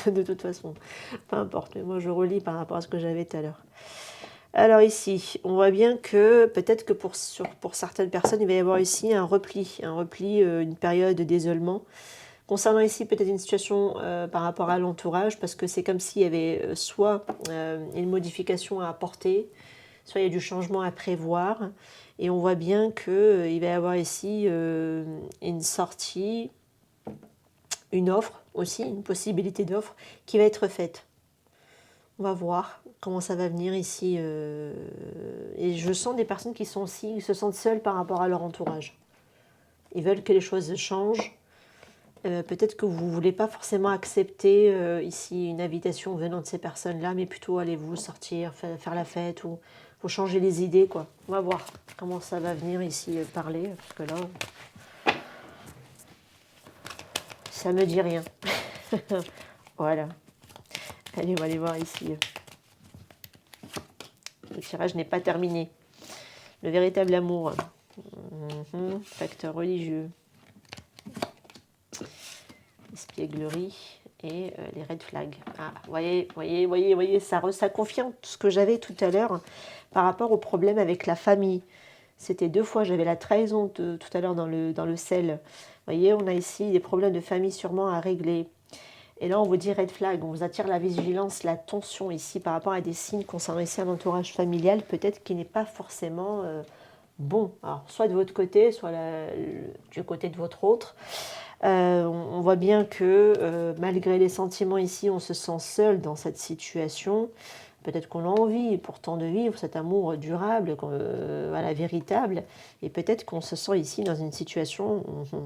Speaker 1: De toute façon, peu importe. Mais moi, je relis par rapport à ce que j'avais tout à l'heure. Alors ici, on voit bien que peut-être que pour certaines personnes, il va y avoir ici un repli, une période d'isolement. Concernant ici peut-être une situation par rapport à l'entourage, parce que c'est comme s'il y avait soit une modification à apporter, soit il y a du changement à prévoir. Et on voit bien qu'il va y avoir ici une sortie, une offre aussi, une possibilité d'offre qui va être faite. On va voir comment ça va venir ici. Et je sens des personnes qui sont aussi, se sentent seules par rapport à leur entourage. Ils veulent que les choses changent. Peut-être que vous ne voulez pas forcément accepter ici une invitation venant de ces personnes-là, mais plutôt allez-vous sortir, faire la fête, ou faut changer les idées, quoi. On va voir comment ça va venir ici parler, parce que là, ça me dit rien. Voilà. Allez, on va aller voir ici. Le tirage n'est pas terminé. Le véritable amour. Facteur religieux. Espièglerie et les red flags. Ah, voyez, ça confirme ce que j'avais tout à l'heure par rapport au problème avec la famille. C'était 2 fois, j'avais la trahison tout à l'heure dans le sel. Vous voyez, on a ici des problèmes de famille sûrement à régler. Et là, on vous dit red flag, on vous attire la vigilance, la tension ici par rapport à des signes concernant ici un entourage familial, peut-être qui n'est pas forcément bon. Alors, soit de votre côté, soit du côté de votre autre. On voit bien que malgré les sentiments ici, on se sent seul dans cette situation. Peut-être qu'on a envie pourtant de vivre cet amour durable, voilà, véritable. Et peut-être qu'on se sent ici dans une situation où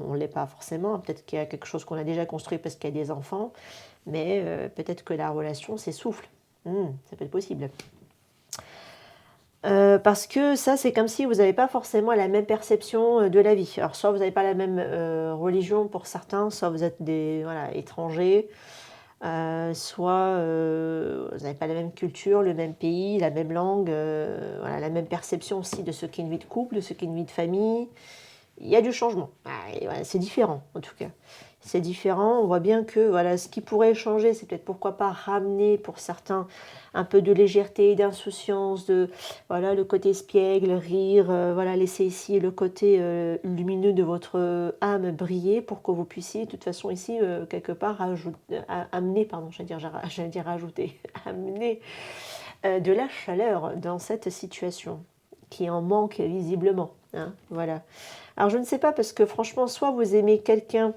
Speaker 1: on ne l'est pas forcément. Peut-être qu'il y a quelque chose qu'on a déjà construit parce qu'il y a des enfants. Mais peut-être que la relation s'essouffle. Ça peut être possible. Parce que ça, c'est comme si vous n'avez pas forcément la même perception de la vie. Alors, soit vous n'avez pas la même religion pour certains, soit vous êtes des étrangers, soit vous n'avez pas la même culture, le même pays, la même langue, voilà, la même perception aussi de ce qu'est une vie de couple, de ce qu'est une vie de famille. Il y a du changement. Voilà, c'est différent, en tout cas. C'est différent. On voit bien que voilà, ce qui pourrait changer, c'est peut-être pourquoi pas ramener pour certains un peu de légèreté, d'insouciance, de voilà le côté espiègle, rire, voilà laisser ici le côté lumineux de votre âme briller pour que vous puissiez de toute façon ici quelque part amener, pardon, j'allais dire rajouter, amener de la chaleur dans cette situation qui en manque visiblement. Hein, voilà. Alors je ne sais pas parce que franchement, soit vous aimez quelqu'un,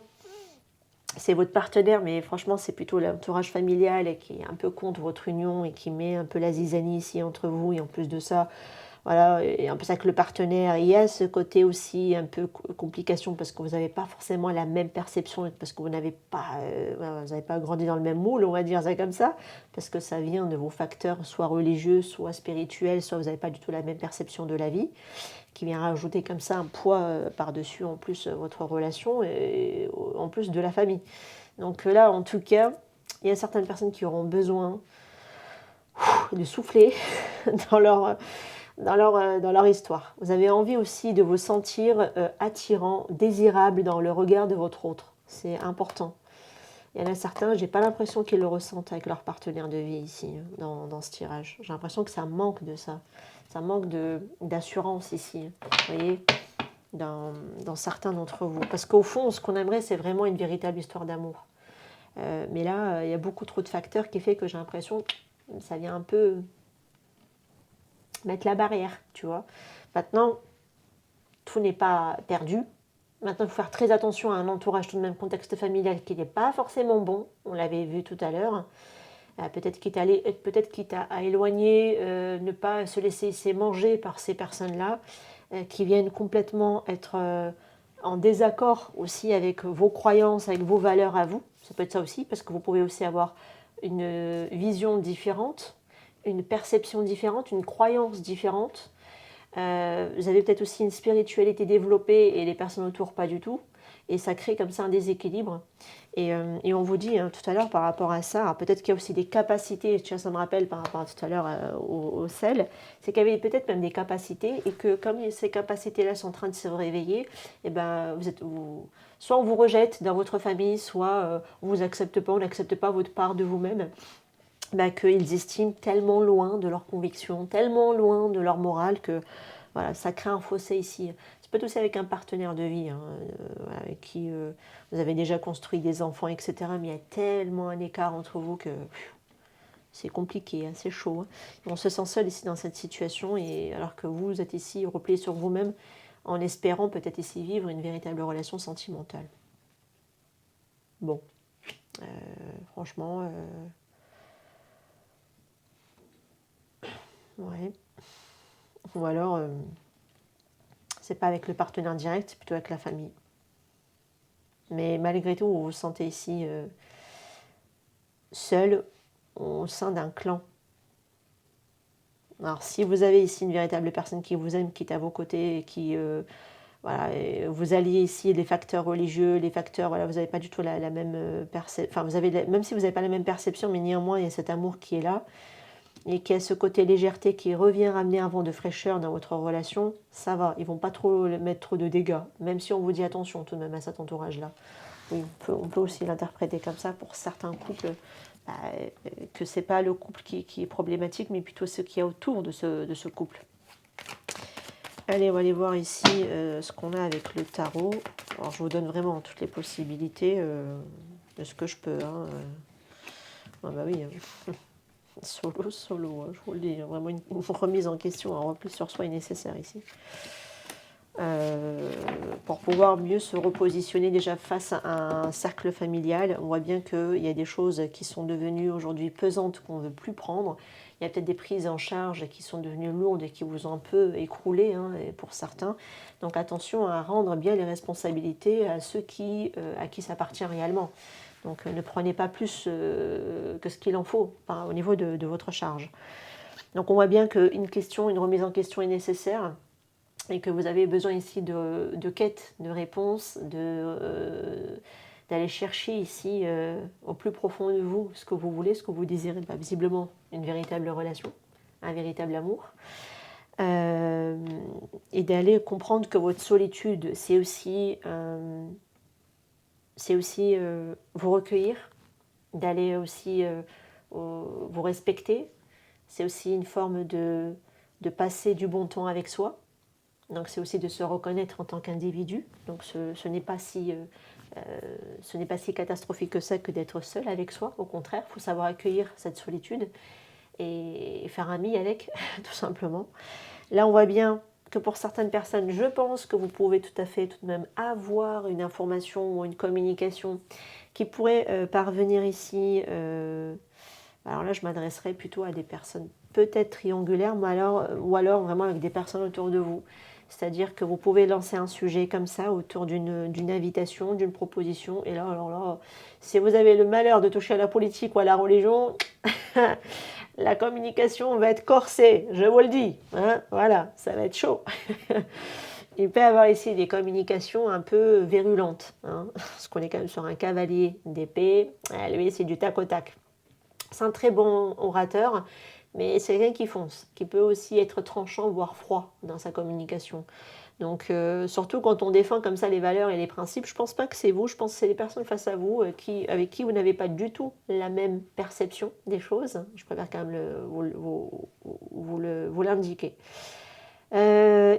Speaker 1: c'est votre partenaire, mais franchement c'est plutôt l'entourage familial qui est un peu contre votre union et qui met un peu la zizanie ici entre vous, et en plus de ça, voilà, et un peu ça que le partenaire, il y a ce côté aussi un peu complication parce que vous n'avez pas forcément la même perception, parce que vous n'avez pas, vous n'avez pas grandi dans le même moule, on va dire ça comme ça, parce que ça vient de vos facteurs soit religieux, soit spirituels, soit vous n'avez pas du tout la même perception de la vie, qui vient rajouter comme ça un poids par-dessus en plus votre relation et en plus de la famille. Donc là, en tout cas, il y a certaines personnes qui auront besoin de souffler dans leur histoire. Vous avez envie aussi de vous sentir attirant, désirable dans le regard de votre autre. C'est important. Il y en a certains, j'ai pas l'impression qu'ils le ressentent avec leur partenaire de vie ici, dans ce tirage. J'ai l'impression que ça manque de ça. Ça manque d'assurance ici, vous voyez, dans certains d'entre vous. Parce qu'au fond, ce qu'on aimerait, c'est vraiment une véritable histoire d'amour. Mais là, il y a beaucoup trop de facteurs qui fait que j'ai l'impression que ça vient un peu mettre la barrière, tu vois. Maintenant, tout n'est pas perdu. Maintenant, il faut faire très attention à un entourage, tout de même, contexte familial qui n'est pas forcément bon. On l'avait vu tout à l'heure. Peut-être qu'il t'a éloigné, ne pas se laisser manger par ces personnes-là, qui viennent complètement être en désaccord aussi avec vos croyances, avec vos valeurs à vous. Ça peut être ça aussi, parce que vous pouvez aussi avoir une vision différente, une perception différente, une croyance différente. Vous avez peut-être aussi une spiritualité développée et les personnes autour pas du tout. Et ça crée comme ça un déséquilibre. Et on vous dit tout à l'heure par rapport à ça, peut-être qu'il y a aussi des capacités, ça me rappelle par rapport à tout à l'heure au sel, c'est qu'il y avait peut-être même des capacités et que comme ces capacités-là sont en train de se réveiller, et ben soit on vous rejette dans votre famille, soit on ne vous accepte pas, on n'accepte pas votre part de vous-même. Qu'ils estiment tellement loin de leurs convictions, tellement loin de leur morale que voilà, ça crée un fossé ici. C'est peut-être aussi avec un partenaire de vie avec qui vous avez déjà construit des enfants, etc. Mais il y a tellement un écart entre vous que c'est compliqué, hein, c'est chaud. Hein. On se sent seul ici dans cette situation, et alors que vous êtes ici replié sur vous-même en espérant peut-être ici vivre une véritable relation sentimentale. Bon, franchement... ouais. Ou alors, c'est pas avec le partenaire direct, c'est plutôt avec la famille. mais malgré tout, vous vous sentez ici seul au sein d'un clan. Alors si vous avez ici une véritable personne qui vous aime, qui est à vos côtés, et qui voilà, et vous alliez ici les facteurs religieux, les facteurs, voilà, vous n'avez pas du tout la même perception, enfin même si vous n'avez pas la même perception, mais néanmoins il y a cet amour qui est là, et qui a ce côté légèreté qui revient ramener un vent de fraîcheur dans votre relation, ça va, ils vont pas trop mettre trop de dégâts, même si on vous dit attention tout de même à cet entourage-là. Oui, on peut aussi l'interpréter comme ça pour certains couples, bah, que c'est pas le couple qui est problématique, mais plutôt ce qu'il y a autour de ce couple. Allez, on va aller voir ici ce qu'on a avec le tarot. Alors, je vous donne vraiment toutes les possibilités de ce que je peux. Hein. Ah bah oui, hein. Solo, hein, je vous le dis. Vraiment une remise en question, un repli sur soi est nécessaire ici. Pour pouvoir mieux se repositionner déjà face à un cercle familial. On voit bien qu'il y a des choses qui sont devenues aujourd'hui pesantes qu'on ne veut plus prendre. Il y a peut-être des prises en charge qui sont devenues lourdes et qui vous ont un peu écroulé hein, pour certains. Donc attention à rendre bien les responsabilités à ceux à qui ça appartient réellement. Donc ne prenez pas plus que ce qu'il en faut au niveau de votre charge. Donc on voit bien qu'une remise en question est nécessaire. Et que vous avez besoin ici de quête, de réponse, d'aller chercher ici au plus profond de vous ce que vous voulez, ce que vous désirez, visiblement une véritable relation, un véritable amour, et d'aller comprendre que votre solitude, c'est aussi vous recueillir, d'aller aussi vous respecter, c'est aussi une forme de passer du bon temps avec soi. Donc c'est aussi de se reconnaître en tant qu'individu. Donc ce n'est pas si catastrophique que ça que d'être seul avec soi. Au contraire, il faut savoir accueillir cette solitude et faire ami avec, tout simplement. Là, on voit bien que pour certaines personnes, je pense que vous pouvez tout de même avoir une information ou une communication qui pourrait parvenir ici. Alors là, je m'adresserai plutôt à des personnes peut-être triangulaires, ou alors vraiment avec des personnes autour de vous. C'est-à-dire que vous pouvez lancer un sujet comme ça autour d'une invitation, d'une proposition. Et là, alors là, si vous avez le malheur de toucher à la politique ou à la religion, la communication va être corsée, je vous le dis. Hein, voilà, ça va être chaud. Il peut y avoir ici des communications un peu virulentes. Hein, parce qu'on est quand même sur un cavalier d'épée. Lui, c'est du tac au tac. C'est un très bon orateur. Mais c'est quelqu'un qui fonce, qui peut aussi être tranchant, voire froid dans sa communication. Donc, surtout quand on défend comme ça les valeurs et les principes, je ne pense pas que c'est vous, je pense que c'est les personnes face à vous avec qui vous n'avez pas du tout la même perception des choses. Je préfère quand même vous l'indiquer.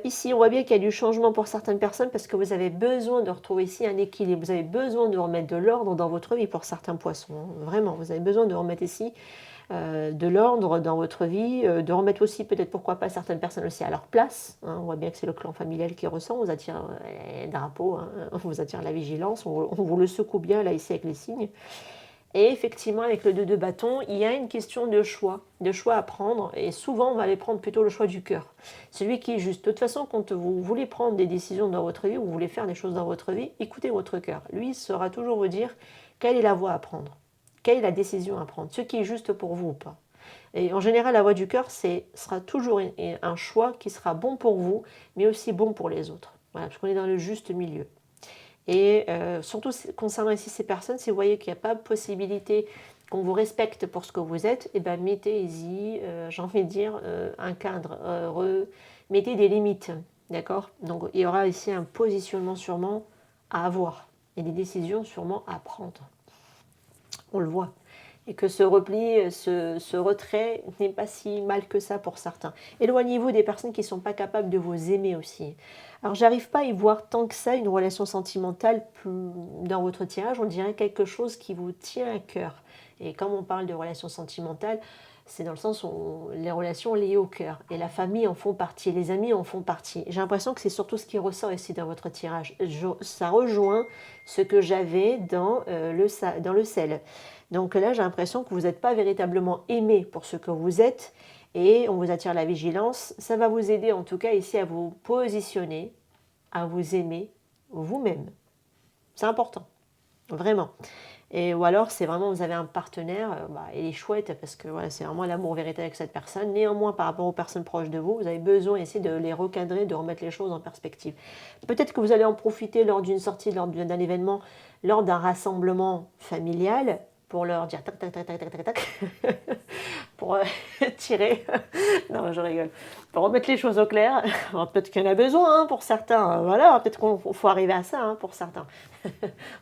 Speaker 1: Ici, on voit bien qu'il y a du changement pour certaines personnes parce que vous avez besoin de retrouver ici un équilibre. Vous avez besoin de remettre de l'ordre dans votre vie pour certains poissons. Hein. Vraiment, vous avez besoin de remettre ici de l'ordre dans votre vie, de remettre aussi peut-être pourquoi pas certaines personnes aussi à leur place. Hein. On voit bien que c'est le clan familial qui ressent, on vous attire les drapeaux, hein, on vous attire la vigilance, on vous le secoue bien là ici avec les signes. Et effectivement avec le 2 de bâton, il y a une question de choix à prendre et souvent on va aller prendre plutôt le choix du cœur. Celui qui est juste. De toute façon quand vous voulez prendre des décisions dans votre vie ou vous voulez faire des choses dans votre vie, écoutez votre cœur. Lui saura toujours vous dire quelle est la voie à prendre. Quelle est la décision à prendre? Ce qui est juste pour vous ou pas. Et en général, la voie du cœur, sera toujours un choix qui sera bon pour vous, mais aussi bon pour les autres. Voilà, parce qu'on est dans le juste milieu. Et surtout, concernant ici ces personnes, si vous voyez qu'il n'y a pas de possibilité qu'on vous respecte pour ce que vous êtes, eh ben, mettez-y, j'ai envie de dire, un cadre, mettez des limites. D'accord? Donc, il y aura ici un positionnement sûrement à avoir et des décisions sûrement à prendre. On le voit. Et que ce repli, ce retrait n'est pas si mal que ça pour certains. Éloignez-vous des personnes qui ne sont pas capables de vous aimer aussi. Alors, j'arrive pas à y voir tant que ça une relation sentimentale dans votre tirage. On dirait quelque chose qui vous tient à cœur. Et comme on parle de relations sentimentales, c'est dans le sens où les relations liées au cœur. Et la famille en font partie, les amis en font partie. J'ai l'impression que c'est surtout ce qui ressort ici dans votre tirage. Ça rejoint ce que j'avais dans le sel. Donc là, j'ai l'impression que vous n'êtes pas véritablement aimé pour ce que vous êtes et on vous attire la vigilance. Ça va vous aider en tout cas ici à vous positionner, à vous aimer vous-même. C'est important. vraiment. Ou alors, c'est vraiment, vous avez un partenaire, il est chouette parce que voilà, c'est vraiment l'amour véritable avec cette personne. Néanmoins, par rapport aux personnes proches de vous, vous avez besoin d'essayer de les recadrer, de remettre les choses en perspective. Peut-être que vous allez en profiter lors d'une sortie, lors d'un événement, lors d'un rassemblement familial, pour leur dire tac, tac, tac, tac, tac, tac, tac, pour tirer. Non, je rigole. Pour remettre les choses au clair. Peut-être qu'il y en a besoin pour certains. Voilà, peut-être qu'il faut arriver à ça pour certains.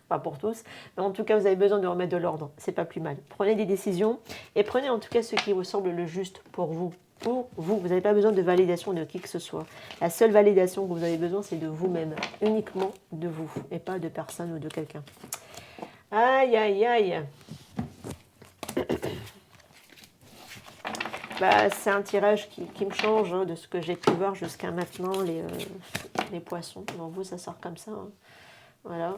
Speaker 1: Pas pour tous. Mais en tout cas, vous avez besoin de remettre de l'ordre. C'est pas plus mal. Prenez des décisions et prenez en tout cas ce qui vous semble le juste pour vous. Pour vous. Vous n'avez pas besoin de validation de qui que ce soit. La seule validation que vous avez besoin, c'est de vous-même. Uniquement de vous. Et pas de personne ou de quelqu'un. Aïe, aïe, aïe. C'est un tirage qui me change de ce que j'ai pu voir jusqu'à maintenant, les poissons. Donc vous, ça sort comme ça. Voilà.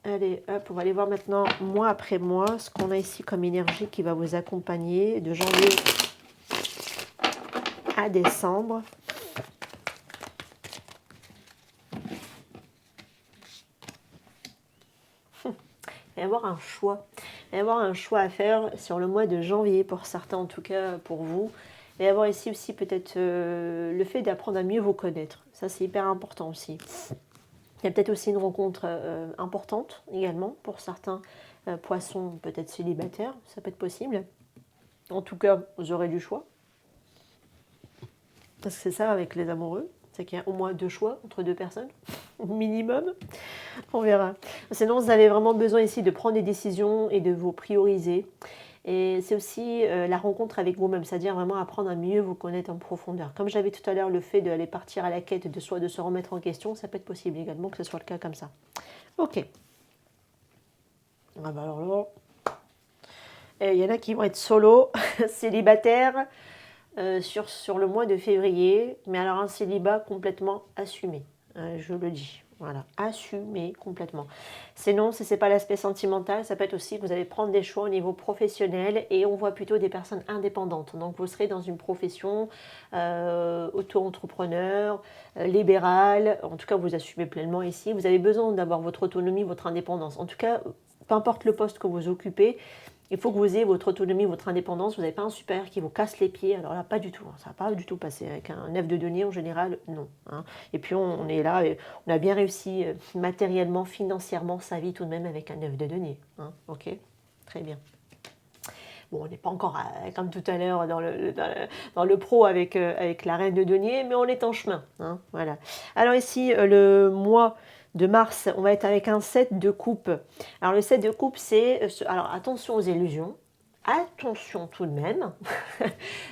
Speaker 1: Allez, hop, on va aller voir maintenant, mois après mois, ce qu'on a ici comme énergie qui va vous accompagner de janvier à décembre. Il va y avoir un choix. Il va y avoir un choix à faire sur le mois de janvier, pour certains en tout cas, pour vous. Il va y avoir ici aussi peut-être le fait d'apprendre à mieux vous connaître. Ça, c'est hyper important aussi. Il y a peut-être aussi une rencontre importante également pour certains poissons peut-être célibataires. Ça peut être possible. En tout cas, vous aurez du choix. Parce que c'est ça avec les amoureux. C'est qu'il y a au moins 2 choix entre 2 personnes, minimum. On verra. Sinon, vous avez vraiment besoin ici de prendre des décisions et de vous prioriser. Et c'est aussi la rencontre avec vous-même, c'est-à-dire vraiment apprendre à mieux vous connaître en profondeur. Comme j'avais tout à l'heure, le fait d'aller partir à la quête de soi, de se remettre en question, ça peut être possible également que ce soit le cas comme ça. Ok. Ah bah alors là, il y en a qui vont être solo, célibataires, sur le mois de février, mais alors un célibat complètement assumé, je le dis. Voilà, assumé complètement. Sinon, si ce n'est pas l'aspect sentimental, ça peut être aussi que vous allez prendre des choix au niveau professionnel et on voit plutôt des personnes indépendantes. Donc, vous serez dans une profession auto-entrepreneur, libérale. En tout cas, vous assumez pleinement ici. Vous avez besoin d'avoir votre autonomie, votre indépendance. En tout cas, peu importe le poste que vous occupez, il faut que vous ayez votre autonomie, votre indépendance. Vous n'avez pas un supérieur qui vous casse les pieds. Alors là, pas du tout. Ça va pas du tout passer. Avec un 9 de denier, en général, non. Et puis, on est là. Et on a bien réussi matériellement, financièrement, sa vie tout de même avec un 9 de denier. Ok, très bien. Bon, on n'est pas encore, comme tout à l'heure, dans le pro avec la reine de denier, mais on est en chemin. Voilà. Alors ici, le mois de mars, on va être avec un 7 de coupe. Alors le 7 de coupe, c'est... Alors attention aux illusions. Attention tout de même.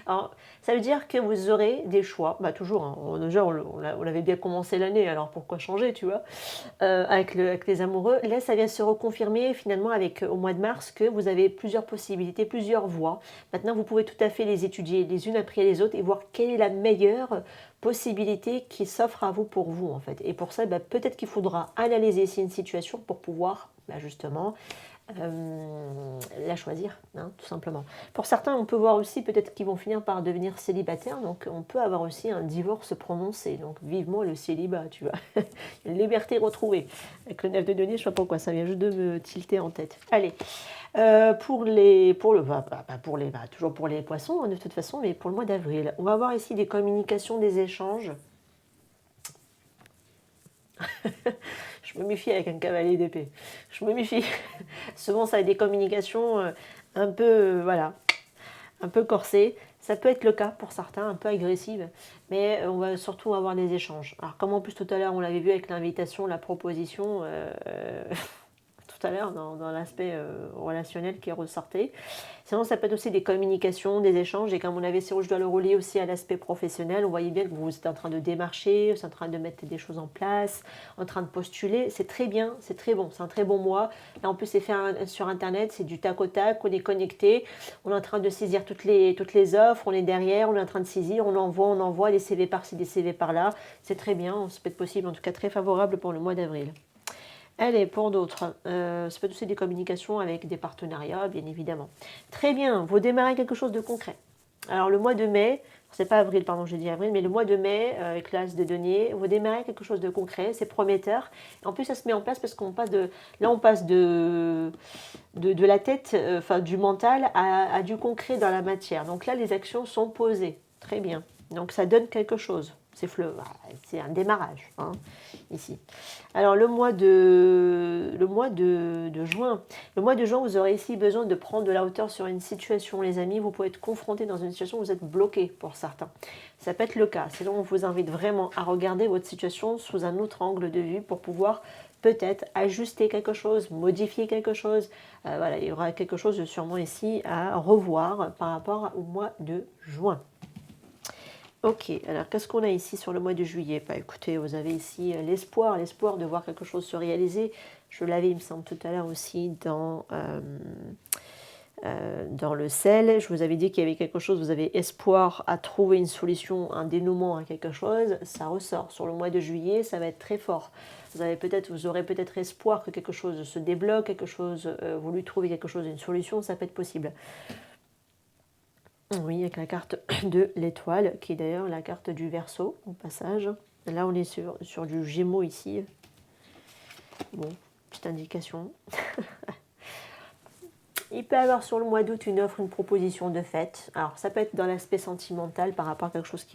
Speaker 1: Alors, ça veut dire que vous aurez des choix. Toujours, déjà, on avait bien commencé l'année, alors pourquoi changer, tu vois, avec les amoureux. Là, ça vient se reconfirmer finalement au mois de mars que vous avez plusieurs possibilités, plusieurs voies. Maintenant, vous pouvez tout à fait les étudier les unes après les autres et voir quelle est la meilleure possibilité qui s'offre à vous pour vous, en fait. Et pour ça, peut-être qu'il faudra analyser ici une situation pour pouvoir, justement, la choisir, tout simplement. Pour certains, on peut voir aussi peut-être qu'ils vont finir par devenir célibataires, donc on peut avoir aussi un divorce prononcé, donc vivement le célibat, tu vois. Une liberté retrouvée. Avec le 9 de denier, je ne sais pas pourquoi, ça vient juste de me tilter en tête. Allez, toujours pour les poissons, de toute façon, mais pour le mois d'avril, on va avoir ici des communications, des échanges. Je me méfie avec un cavalier d'épée. Je me méfie. Souvent, ça a des communications un peu, un peu corsées. Ça peut être le cas pour certains, un peu agressives, mais on va surtout avoir des échanges. Alors, comme en plus tout à l'heure, on l'avait vu avec l'invitation, la proposition, tout à l'heure dans l'aspect relationnel qui ressortait. Sinon, ça peut être aussi des communications, des échanges. Et comme on avait, je dois le relier aussi à l'aspect professionnel. On voyait bien que vous êtes en train de démarcher, vous êtes en train de mettre des choses en place, en train de postuler. C'est très bien, c'est très bon, c'est un très bon mois. Là, en plus, c'est fait sur Internet, c'est du tac au tac, on est connecté. On est en train de saisir toutes les offres, on est derrière, on est en train de saisir, on envoie des CV par-ci, des CV par-là. C'est très bien, ça peut être possible, en tout cas très favorable pour le mois d'avril. Allez, pour d'autres, ça peut être aussi des communications avec des partenariats, bien évidemment. Très bien, vous démarrez quelque chose de concret. Alors, le mois de mai, c'est pas avril, pardon, j'ai dit avril, mais le mois de mai, avec l'as de denier, vous démarrez quelque chose de concret, c'est prometteur. Et en plus, ça se met en place parce qu'on passe de, là, on passe de la tête, enfin du mental à du concret dans la matière. Donc là, les actions sont posées. Très bien. Donc ça donne quelque chose. C'est un démarrage, hein, ici. Alors le mois de juin. Le mois de juin, vous aurez ici besoin de prendre de la hauteur sur une situation, les amis. Vous pouvez être confrontés dans une situation où vous êtes bloqué pour certains. Ça peut être le cas. Sinon, on vous invite vraiment à regarder votre situation sous un autre angle de vue pour pouvoir peut-être ajuster quelque chose, modifier quelque chose. Voilà, il y aura quelque chose sûrement ici à revoir par rapport au mois de juin. Ok, alors qu'est-ce qu'on a ici sur le mois de juillet? Bah, écoutez, vous avez ici l'espoir de voir quelque chose se réaliser. Je l'avais, il me semble, tout à l'heure aussi dans le sel. Je vous avais dit qu'il y avait quelque chose, vous avez espoir à trouver une solution, un dénouement à quelque chose. Ça ressort. Sur le mois de juillet, ça va être très fort. Vous aurez peut-être espoir que quelque chose se débloque, quelque chose, vous lui trouvez quelque chose, une solution, ça peut être possible. Oui, avec la carte de l'étoile, qui est d'ailleurs la carte du Verseau, au passage. Là, on est sur du Gémeaux ici. Bon, petite indication. Il peut y avoir sur le mois d'août une offre, une proposition de fête. Alors, ça peut être dans l'aspect sentimental par rapport à quelque chose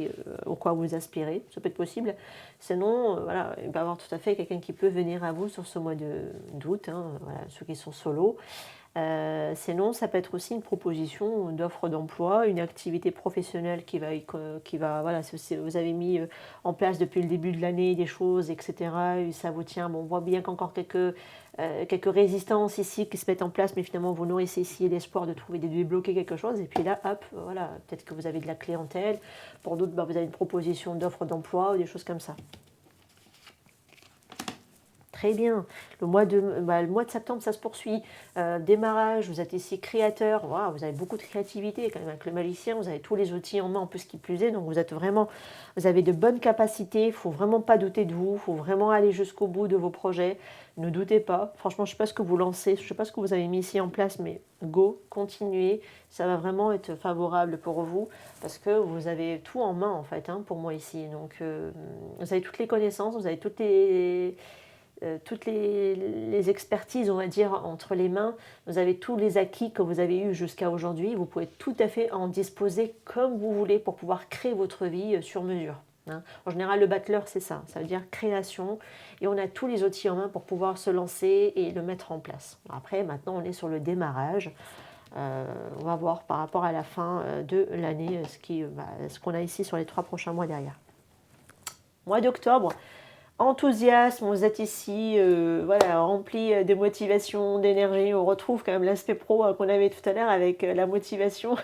Speaker 1: au quoi vous aspirez. Ça peut être possible. Sinon, voilà, il peut y avoir tout à fait quelqu'un qui peut venir à vous sur ce mois d'août, hein, voilà, ceux qui sont solos. Sinon, ça peut être aussi une proposition d'offre d'emploi, une activité professionnelle qui va voilà, vous avez mis en place depuis le début de l'année des choses, etc. Et ça vous tient. Bon, on voit bien qu'encore quelques résistances ici qui se mettent en place, mais finalement, vous nourrissez ici l'espoir de trouver, de débloquer quelque chose. Et puis là, hop, voilà, peut-être que vous avez de la clientèle. Pour d'autres, vous avez une proposition d'offre d'emploi ou des choses comme ça. Très bien. Le mois de septembre, ça se poursuit. Démarrage, vous êtes ici créateur. Wow, vous avez beaucoup de créativité quand même avec le magicien. Vous avez tous les outils en main, en plus qui plus est. Donc vous avez de bonnes capacités. Il ne faut vraiment pas douter de vous. Il faut vraiment aller jusqu'au bout de vos projets. Ne doutez pas. Franchement, je ne sais pas ce que vous lancez. Je ne sais pas ce que vous avez mis ici en place, mais go, continuez. Ça va vraiment être favorable pour vous parce que vous avez tout en main en fait, hein, pour moi ici. Donc vous avez toutes les connaissances, vous avez toutes les expertises, on va dire, entre les mains. Vous avez tous les acquis que vous avez eus jusqu'à aujourd'hui. Vous pouvez tout à fait en disposer comme vous voulez pour pouvoir créer votre vie sur mesure. Hein. En général, le battleur, c'est ça. Ça veut dire création. Et on a tous les outils en main pour pouvoir se lancer et le mettre en place. Après, maintenant, on est sur le démarrage. On va voir par rapport à la fin de l'année ce qu'on a ici sur les 3 prochains mois derrière. Mois d'octobre. Enthousiasme, vous êtes ici, voilà, rempli de motivation, d'énergie. On retrouve quand même l'aspect pro qu'on avait tout à l'heure avec la motivation.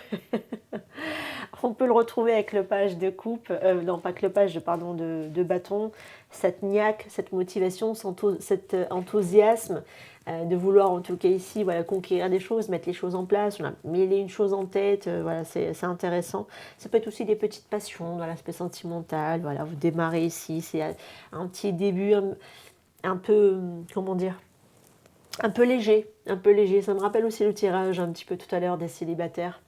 Speaker 1: On peut le retrouver avec le page de coupe, non pas que le page, pardon, de bâton, cette niaque, cette motivation, cet enthousiasme de vouloir en tout cas ici voilà, conquérir des choses, mettre les choses en place, on a mêlé une chose en tête, voilà, c'est intéressant. Ça peut être aussi des petites passions dans l'aspect sentimental, voilà, vous démarrez ici, c'est un petit début un peu, comment dire, un peu léger, ça me rappelle aussi le tirage un petit peu tout à l'heure des célibataires.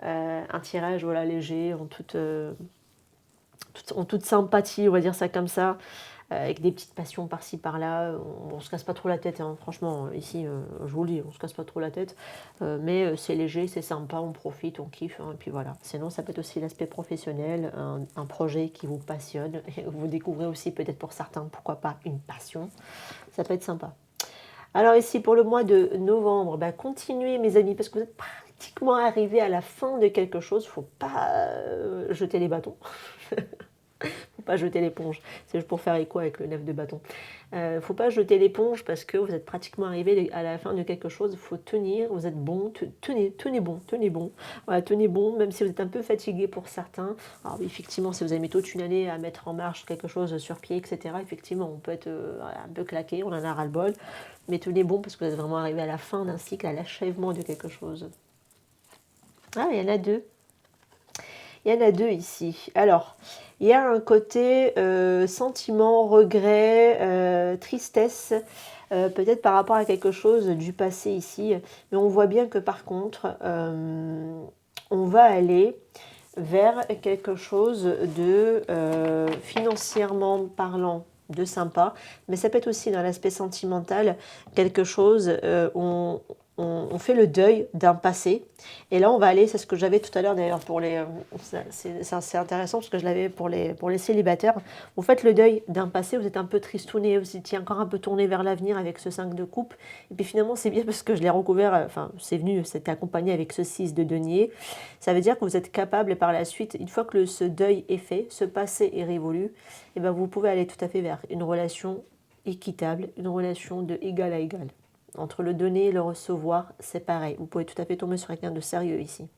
Speaker 1: Un tirage voilà, léger, en toute sympathie, on va dire ça comme ça, avec des petites passions par-ci par-là. On ne se casse pas trop la tête, hein. Franchement, ici, je vous le dis, on ne se casse pas trop la tête, mais c'est léger, c'est sympa, on profite, on kiffe, hein, et puis voilà. Sinon, ça peut être aussi l'aspect professionnel, un projet qui vous passionne, et vous découvrez aussi peut-être pour certains, pourquoi pas, une passion. Ça peut être sympa. Alors ici, pour le mois de novembre, continuez mes amis, parce que vous êtes pratiquement arrivé à la fin de quelque chose. Il ne faut pas jeter les bâtons. Il ne faut pas jeter l'éponge. C'est juste pour faire écho avec le 9 de bâton. Il ne faut pas jeter l'éponge parce que vous êtes pratiquement arrivé à la fin de quelque chose. Il faut tenir, vous êtes bon, tenez bon. Voilà, tenez bon, même si vous êtes un peu fatigué pour certains. Alors effectivement, si vous avez mis toute une année à mettre en marche quelque chose sur pied, etc., effectivement, on peut être un peu claqué, on en a ras-le-bol. Mais tenez bon parce que vous êtes vraiment arrivé à la fin d'un cycle, à l'achèvement de quelque chose. Ah, il y en a deux. Il y en a deux ici. Alors, il y a un côté sentiment, regret, tristesse, peut-être par rapport à quelque chose du passé ici. Mais on voit bien que par contre, on va aller vers quelque chose de financièrement parlant de sympa, mais ça peut être aussi dans l'aspect sentimental, quelque chose où on fait le deuil d'un passé. Et là, on va aller, c'est ce que j'avais tout à l'heure d'ailleurs pour les... c'est intéressant parce que je l'avais pour les célibataires. Vous faites le deuil d'un passé, vous êtes un peu tristouné, vous étiez encore un peu tourné vers l'avenir avec ce 5 de coupe. Et puis finalement, c'est bien parce que je l'ai recouvert, enfin, c'est venu, c'était accompagné avec ce 6 de denier. Ça veut dire que vous êtes capable par la suite, une fois que ce deuil est fait, ce passé est révolu, et ben vous pouvez aller tout à fait vers une relation équitable, une relation de égal à égal. Entre le donner et le recevoir, c'est pareil. Vous pouvez tout à fait tomber sur quelqu'un de sérieux ici.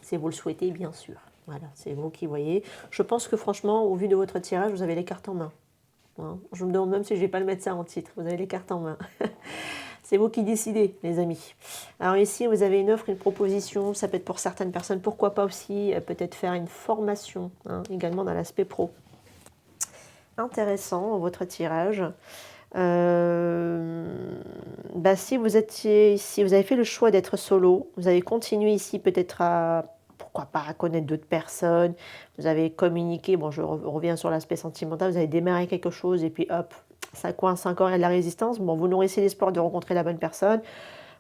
Speaker 1: Si vous le souhaitez, bien sûr. Voilà, c'est vous qui voyez. Je pense que franchement, au vu de votre tirage, vous avez les cartes en main. Hein, je me demande même si je ne vais pas le mettre ça en titre. Vous avez les cartes en main. C'est vous qui décidez, les amis. Alors ici, vous avez une offre, une proposition. Ça peut être pour certaines personnes. Pourquoi pas aussi peut-être faire une formation, hein, également dans l'aspect pro. Intéressant, votre tirage. Si vous étiez ici, vous avez fait le choix d'être solo, vous avez continué ici peut-être à, pourquoi pas, à connaître d'autres personnes, vous avez communiqué, bon je reviens sur l'aspect sentimental, vous avez démarré quelque chose et puis hop, ça coince encore, il y a de la résistance, bon vous nourrissez l'espoir de rencontrer la bonne personne,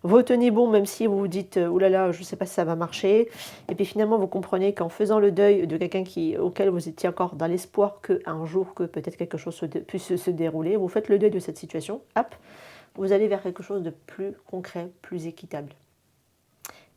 Speaker 1: vous tenez bon même si vous vous dites oulala, je ne sais pas si ça va marcher. Et puis finalement, vous comprenez qu'en faisant le deuil de quelqu'un auquel vous étiez encore dans l'espoir qu'un jour, que peut-être quelque chose puisse se dérouler, vous faites le deuil de cette situation, hop, vous allez vers quelque chose de plus concret, plus équitable.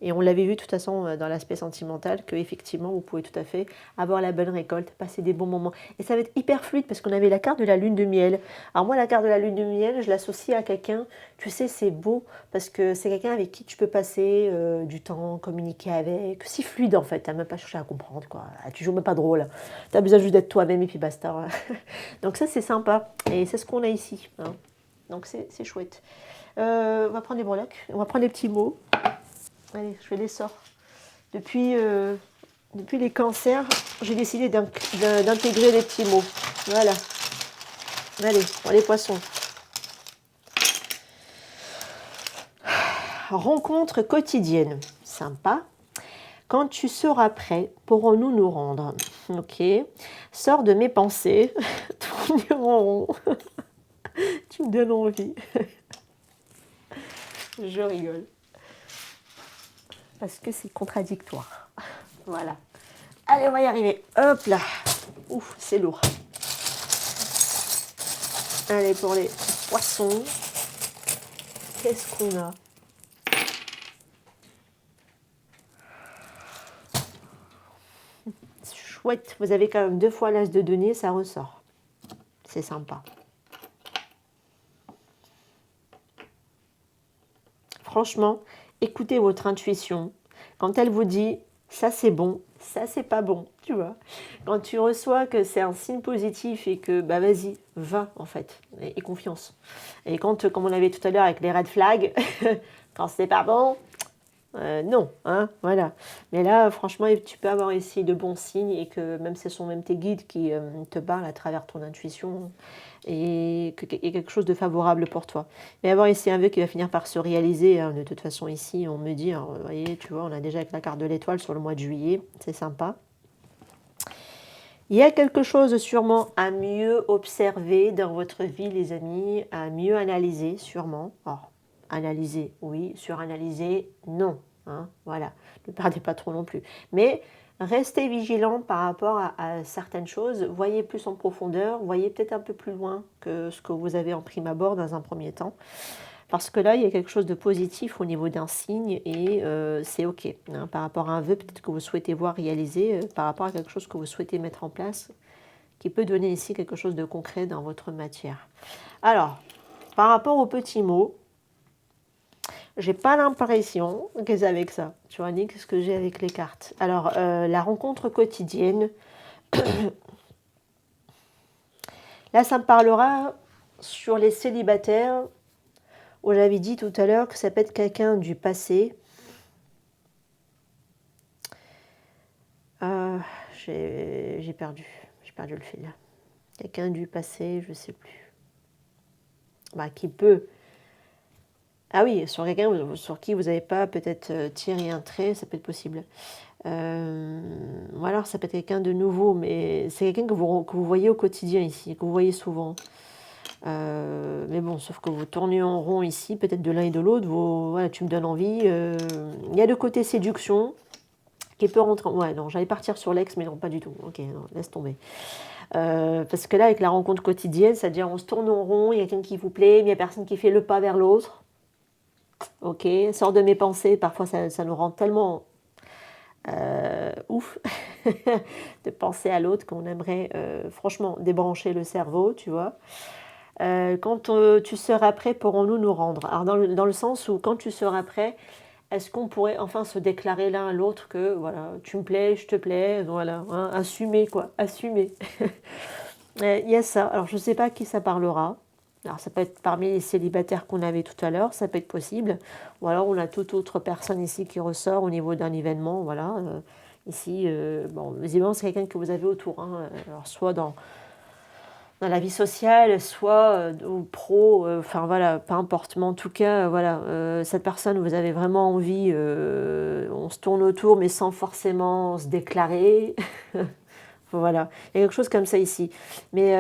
Speaker 1: Et on l'avait vu de toute façon dans l'aspect sentimental qu'effectivement vous pouvez tout à fait avoir la bonne récolte, passer des bons moments. Et ça va être hyper fluide parce qu'on avait la carte de la lune de miel. Alors moi la carte de la lune de miel, je l'associe à quelqu'un, tu sais c'est beau parce que c'est quelqu'un avec qui tu peux passer du temps, communiquer avec. C'est fluide en fait, tu n'as même pas cherché à comprendre quoi. Tu joues même pas de rôle. Tu as besoin juste d'être toi-même et puis basta. Donc ça c'est sympa et c'est ce qu'on a ici. Hein. Donc c'est chouette. On va prendre des breloques, on va prendre des petits mots. Allez, je fais les sorts. Depuis les cancers, j'ai décidé d'intégrer les petits mots. Voilà. Allez, pour les poissons. Rencontre quotidienne. Sympa. Quand tu seras prêt, pourrons-nous nous rendre? Ok. Sors de mes pensées. Tourne en rond. Tu me donnes envie. Je rigole. Parce que c'est contradictoire. Voilà. Allez, on va y arriver. Hop là. Ouf, c'est lourd. Allez, pour les poissons. Qu'est-ce qu'on a? Chouette. Vous avez quand même 2 fois l'as de denier, ça ressort. C'est sympa. Franchement, écoutez votre intuition. Quand elle vous dit ça c'est bon, ça c'est pas bon, tu vois. Quand tu reçois que c'est un signe positif et que bah vas-y, va en fait, et confiance. Et quand, comme on avait tout à l'heure avec les red flags, quand c'est pas bon, non, hein, voilà. Mais là, franchement, tu peux avoir ici de bons signes et que même ce sont même tes guides qui te parlent à travers ton intuition et qu'il y a quelque chose de favorable pour toi. Mais avoir ici un vœu qui va finir par se réaliser, hein, de toute façon ici, on me dit, vous voyez, tu vois, on a déjà avec la carte de l'étoile sur le mois de juillet, c'est sympa. Il y a quelque chose sûrement à mieux observer dans votre vie, les amis, à mieux analyser sûrement. Alors, analyser, oui. Suranalyser, non. Hein, voilà. Ne perdez pas trop non plus. Mais restez vigilant par rapport à certaines choses. Voyez plus en profondeur. Voyez peut-être un peu plus loin que ce que vous avez en prime abord dans un premier temps. Parce que là, il y a quelque chose de positif au niveau d'un signe et c'est OK. Hein, par rapport à un vœu peut-être que vous souhaitez voir réalisé, par rapport à quelque chose que vous souhaitez mettre en place, qui peut donner ici quelque chose de concret dans votre matière. Alors, par rapport aux petits mots, j'ai pas l'impression que c'est avec ça. Tu vois, Nick, ce que j'ai avec les cartes. Alors, la rencontre quotidienne, là, ça me parlera sur les célibataires, où j'avais dit tout à l'heure que ça peut être quelqu'un du passé. J'ai perdu le fil. Quelqu'un du passé, je ne sais plus. Bah, qui peut... Ah oui, sur quelqu'un sur qui vous n'avez pas peut-être tiré un trait, ça peut être possible. Ou alors ça peut être quelqu'un de nouveau, mais c'est quelqu'un que vous voyez au quotidien ici, que vous voyez souvent. Mais bon, sauf que vous tournez en rond ici, peut-être de l'un et de l'autre. Voilà, tu me donnes envie. Il y a le côté séduction qui peut rentrer. Ouais, non, j'allais partir sur l'ex, mais non, pas du tout. Ok, non, laisse tomber. Parce que là, avec la rencontre quotidienne, c'est-à-dire on se tourne en rond, il y a quelqu'un qui vous plaît, mais il n'y a personne qui fait le pas vers l'autre. Ok, sort de mes pensées, parfois ça nous rend tellement ouf de penser à l'autre qu'on aimerait franchement débrancher le cerveau, tu vois. Quand tu seras prêt, pourrons-nous nous rendre? Alors dans le sens où quand tu seras prêt, est-ce qu'on pourrait enfin se déclarer l'un à l'autre que voilà, tu me plais, je te plais, voilà, hein, assumer quoi, assumer. Il y a ça. Alors je ne sais pas à qui ça parlera. Alors ça peut être parmi les célibataires qu'on avait tout à l'heure, ça peut être possible. Ou alors on a toute autre personne ici qui ressort au niveau d'un événement, voilà. Ici, bon, visiblement c'est quelqu'un que vous avez autour, hein. Alors soit dans la vie sociale, soit au pro, enfin voilà, peu importe. Mais en tout cas, voilà, cette personne, vous avez vraiment envie, on se tourne autour, mais sans forcément se déclarer. Voilà, il y a quelque chose comme ça ici. Mais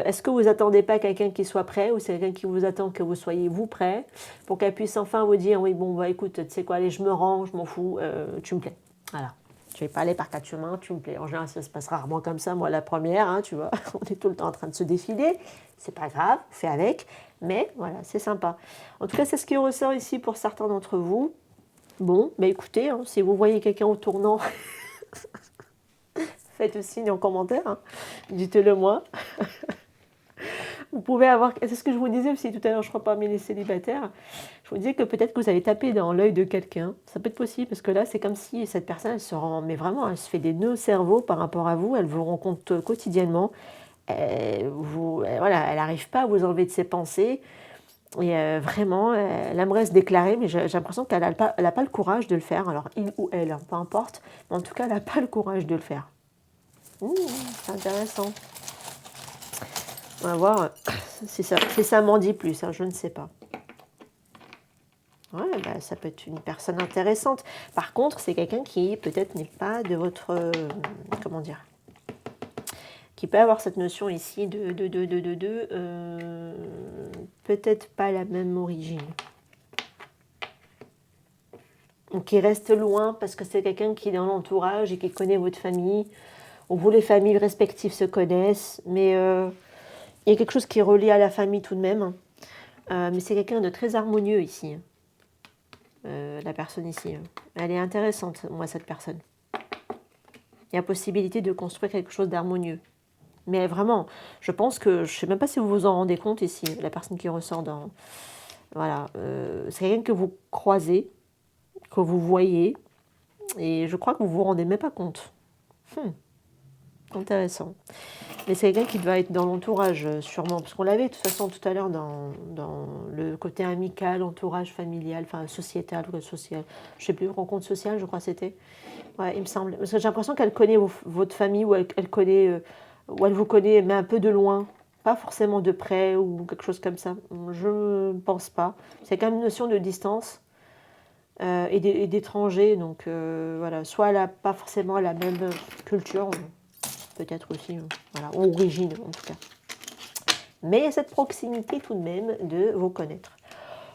Speaker 1: est-ce que vous attendez pas quelqu'un qui soit prêt, ou c'est quelqu'un qui vous attend que vous soyez vous prêt, pour qu'elle puisse enfin vous dire, oui, bon, bah écoute, tu sais quoi, allez, je me rends, je m'en fous, tu me plais. Voilà. Je ne vais pas aller par quatre chemins, tu me plais. En général, ça se passe rarement comme ça. Moi, la première, hein, tu vois, on est tout le temps en train de se défiler. C'est pas grave, fais avec. Mais voilà, c'est sympa. En tout cas, c'est ce qui ressort ici pour certains d'entre vous. Bon, bah écoutez, hein, si vous voyez quelqu'un au tournant, faites signe en commentaire. Hein. Dites-le moi. Vous pouvez avoir... C'est ce que je vous disais aussi tout à l'heure, je crois, parmi les célibataires. Je vous disais que peut-être que vous avez tapé dans l'œil de quelqu'un. Ça peut être possible, parce que là, c'est comme si cette personne, elle se rend... Mais vraiment, elle se fait des nœuds au cerveau par rapport à vous. Elle vous rencontre quotidiennement. Voilà, elle n'arrive pas à vous enlever de ses pensées. Et vraiment, elle aimerait se déclarer, mais j'ai l'impression qu'elle n'a pas le courage de le faire. Alors, il ou elle, hein, peu importe. Mais en tout cas, elle n'a pas le courage de le faire. C'est intéressant. On va voir si ça m'en dit plus, hein, je ne sais pas. Ouais, bah, ça peut être une personne intéressante. Par contre, c'est quelqu'un qui peut-être n'est pas de votre... comment dire, qui peut avoir cette notion ici peut-être pas la même origine. Ou qui reste loin parce que c'est quelqu'un qui est dans l'entourage et qui connaît votre famille, ou vous, les familles respectives se connaissent, mais il y a quelque chose qui est relié à la famille tout de même. Mais c'est quelqu'un de très harmonieux ici. La personne ici. Elle est intéressante, moi, cette personne. Il y a possibilité de construire quelque chose d'harmonieux. Mais vraiment, je pense que, je ne sais même pas si vous vous en rendez compte ici, la personne qui ressort dans... Voilà, c'est quelqu'un que vous croisez, que vous voyez, et je crois que vous ne vous rendez même pas compte. Intéressant. Mais c'est quelqu'un qui doit être dans l'entourage, sûrement, parce qu'on l'avait de toute façon tout à l'heure dans le côté amical, entourage familial, enfin sociétal, social. Je ne sais plus, rencontre sociale, je crois que c'était. Ouais, il me semble. Parce que j'ai l'impression qu'elle connaît votre famille, ou elle connaît, ou elle vous connaît, mais un peu de loin. Pas forcément de près ou quelque chose comme ça. Je ne pense pas. C'est quand même une notion de distance et d'étranger. Donc voilà, soit elle n'a pas forcément la même culture, peut-être aussi, voilà, ou origine en tout cas. Mais il y a cette proximité tout de même de vous connaître.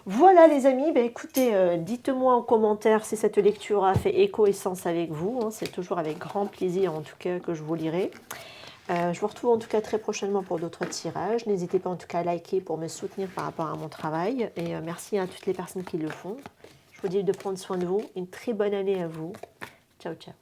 Speaker 1: Voilà les amis, ben écoutez, dites-moi en commentaire si cette lecture a fait écho et sens avec vous. Hein, c'est toujours avec grand plaisir en tout cas que je vous lirai. Je vous retrouve en tout cas très prochainement pour d'autres tirages. N'hésitez pas en tout cas à liker pour me soutenir par rapport à mon travail. Et merci à toutes les personnes qui le font. Je vous dis de prendre soin de vous. Une très bonne année à vous. Ciao, ciao.